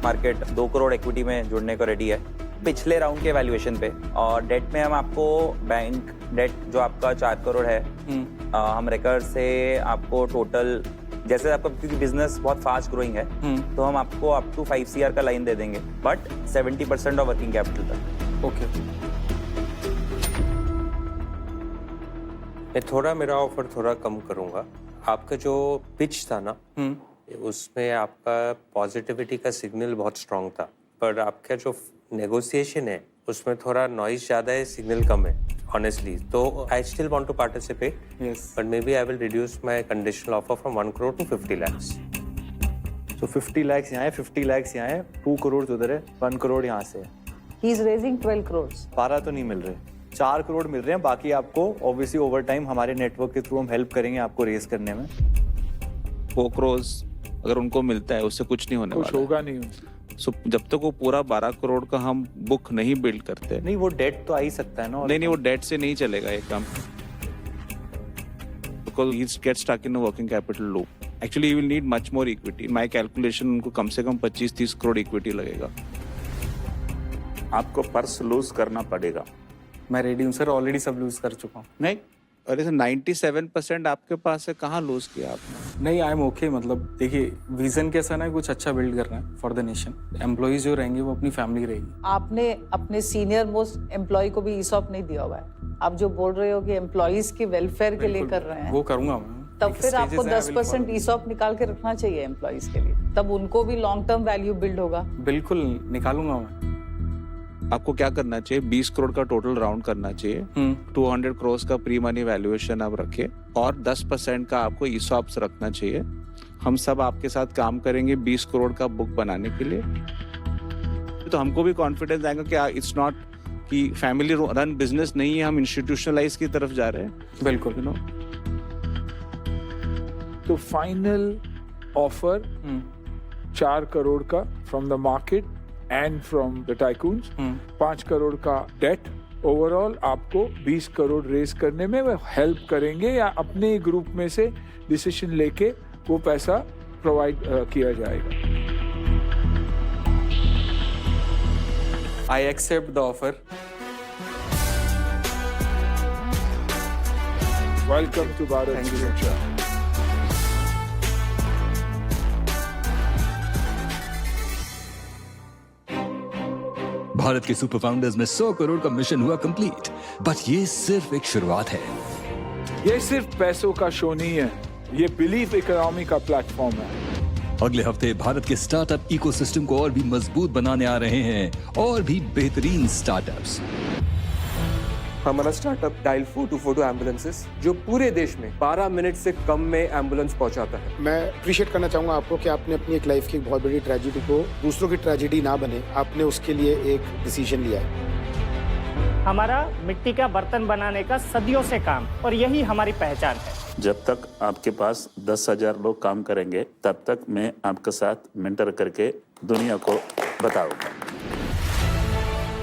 मार्केट 2 करोड़ इक्विटी में जुड़ने को रेडी है पिछले राउंड के वैल्यूएशन पे, और डेट में हम आपको बैंक डेट जो आपका 4 करोड़ है हम रेकर से आपको टोटल, जैसे आपका क्योंकि बिजनेस बहुत फास्ट ग्रोइंग है तो हम आपको अप टू 5 CR का लाइन दे देंगे, बट 70% ऑफ वर्किंग कैपिटल तक। ओके। मैं थोड़ा मेरा ऑफर थोड़ा कम करूंगा। आपका जो पिच था ना उसमें आपका पॉजिटिविटी का सिग्नल बहुत स्ट्रांग था, पर आपका जो नेगोशिएशन है उसमें थोड़ा नॉइज ज़्यादा है, सिग्नल कम है ऑनेस्टली। तो I still want to participate, but maybe I will reduce my conditional offer from 1 crore to 50 lakhs। तो 50 lakhs यहाँ है, 50 lakhs यहाँ है, 2 करोड़ उधर है, 1 करोड़ यहाँ से है। He is raising 12 crores। 12 तो नहीं मिल रहे, 4 करोड़ मिल रहे हैं। बाकी आपको ऑब्वियसली ओवर टाइम हमारे नेटवर्क के थ्रू हम हेल्प करेंगे आपको रेस करने में। 4 करोड़ अगर उनको मिलता है उससे कुछ नहीं होने वाला। कुछ होगा नहीं। सो जब तक वो पूरा 12 करोड़ का हम बुक नहीं बिल्ड करते, नहीं वो डेट तो आ ही सकता है ना। नहीं वो डेट से नहीं चलेगा ये काम, because he gets stuck in a working capital loop. Actually he will need much more equity. My calculation उनको कम से कम 25-30 करोड़ इक्विटी लगेगा। आपको पर्स लूज करना पड़ेगा। मैं रेडी हूँ सर, ऑलरेडी सब लूज कर चुका हूँ। नहीं, अरे सर 97% आपके पास है, कहाँ लूज किया आपने? नहीं, आई एम ओके। मतलब देखिए, विजन कैसा ना, कुछ अच्छा बिल्ड करना है फॉर द नेशन। एम्प्लॉइज जो रहेंगे वो अपनी फैमिली रहेगी। आपने अपने सीनियर मोस्ट एम्प्लॉय को भी ईसॉप नहीं दिया हुआ है। आप जो बोल रहे हो कि एम्प्लॉइज के वेलफेयर के लिए कर रहे हैं, वो करूंगा मैं। तब फिर आपको 10% ईसॉप निकाल के रखना चाहिए एम्प्लॉइज के लिए, तब उनको भी लॉन्ग टर्म वैल्यू बिल्ड होगा। बिल्कुल निकालूंगा मैं। आपको क्या करना चाहिए? 20 करोड़ का टोटल राउंड करना चाहिए। 200 करोड़ का प्री मनी वैल्यूएशन आप रखे और 10% का आपको ईसॉप्स रखना चाहिए। हम सब आपके साथ काम करेंगे 20 करोड़ का बुक बनाने के लिए। तो हमको भी कॉन्फिडेंस आएगा कि इट्स नॉट कि फैमिली रन बिजनेस नहीं है, हम इंस्टीट्यूशनलाइज की तरफ जा रहे हैं। बिल्कुल। यू नो, तो फाइनल ऑफर 4 करोड़ का from the market and from the tycoons, 5 crore का डेट। ओवरऑल आपको 20 करोड़ रेस करने में वो हेल्प करेंगे, या अपने ग्रुप में से डिसीजन लेके वो पैसा प्रोवाइड किया जाएगा। I accept the offer. Welcome to Bharat future. Bharat के सुपर फाउंडर्स में 100 करोड़ का मिशन हुआ कंप्लीट, बट ये सिर्फ एक शुरुआत है। ये सिर्फ पैसों का शो नहीं है, ये बिलीफ इकोनॉमी का प्लेटफॉर्म है। अगले हफ्ते भारत के स्टार्टअप इकोसिस्टम को और भी मजबूत बनाने आ रहे हैं और भी बेहतरीन स्टार्टअप्स। हमारा स्टार्टअप डायल 4242 एम्बुलेंसेस जो पूरे देश में 12 मिनट से कम में एम्बुलेंस पहुंचाता है। मैं अप्रिशिएट करना चाहूंगा आपको कि आपने अपनी एक लाइफ की एक बहुत बड़ी ट्रेजेडी को दूसरों की ट्रेजेडी ना बने, आपने उसके लिए एक डिसीजन लिया है। हमारा मिट्टी का बर्तन बनाने का सदियों से काम, और यही हमारी पहचान है। जब तक आपके पास 10,000 लोग काम करेंगे तब तक मैं आपके साथ मेंटर करके दुनिया को बताऊंगा।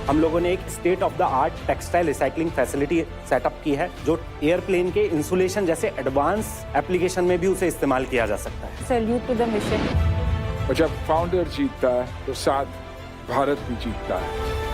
हम लोगों ने एक state of the art textile recycling facility setup की है जो एयरप्लेन के इंसुलेशन जैसे एडवांस एप्लीकेशन में भी उसे इस्तेमाल किया जा सकता है। Salute to the mission. और जब फाउंडर जीतता है तो साथ भारत भी जीतता है।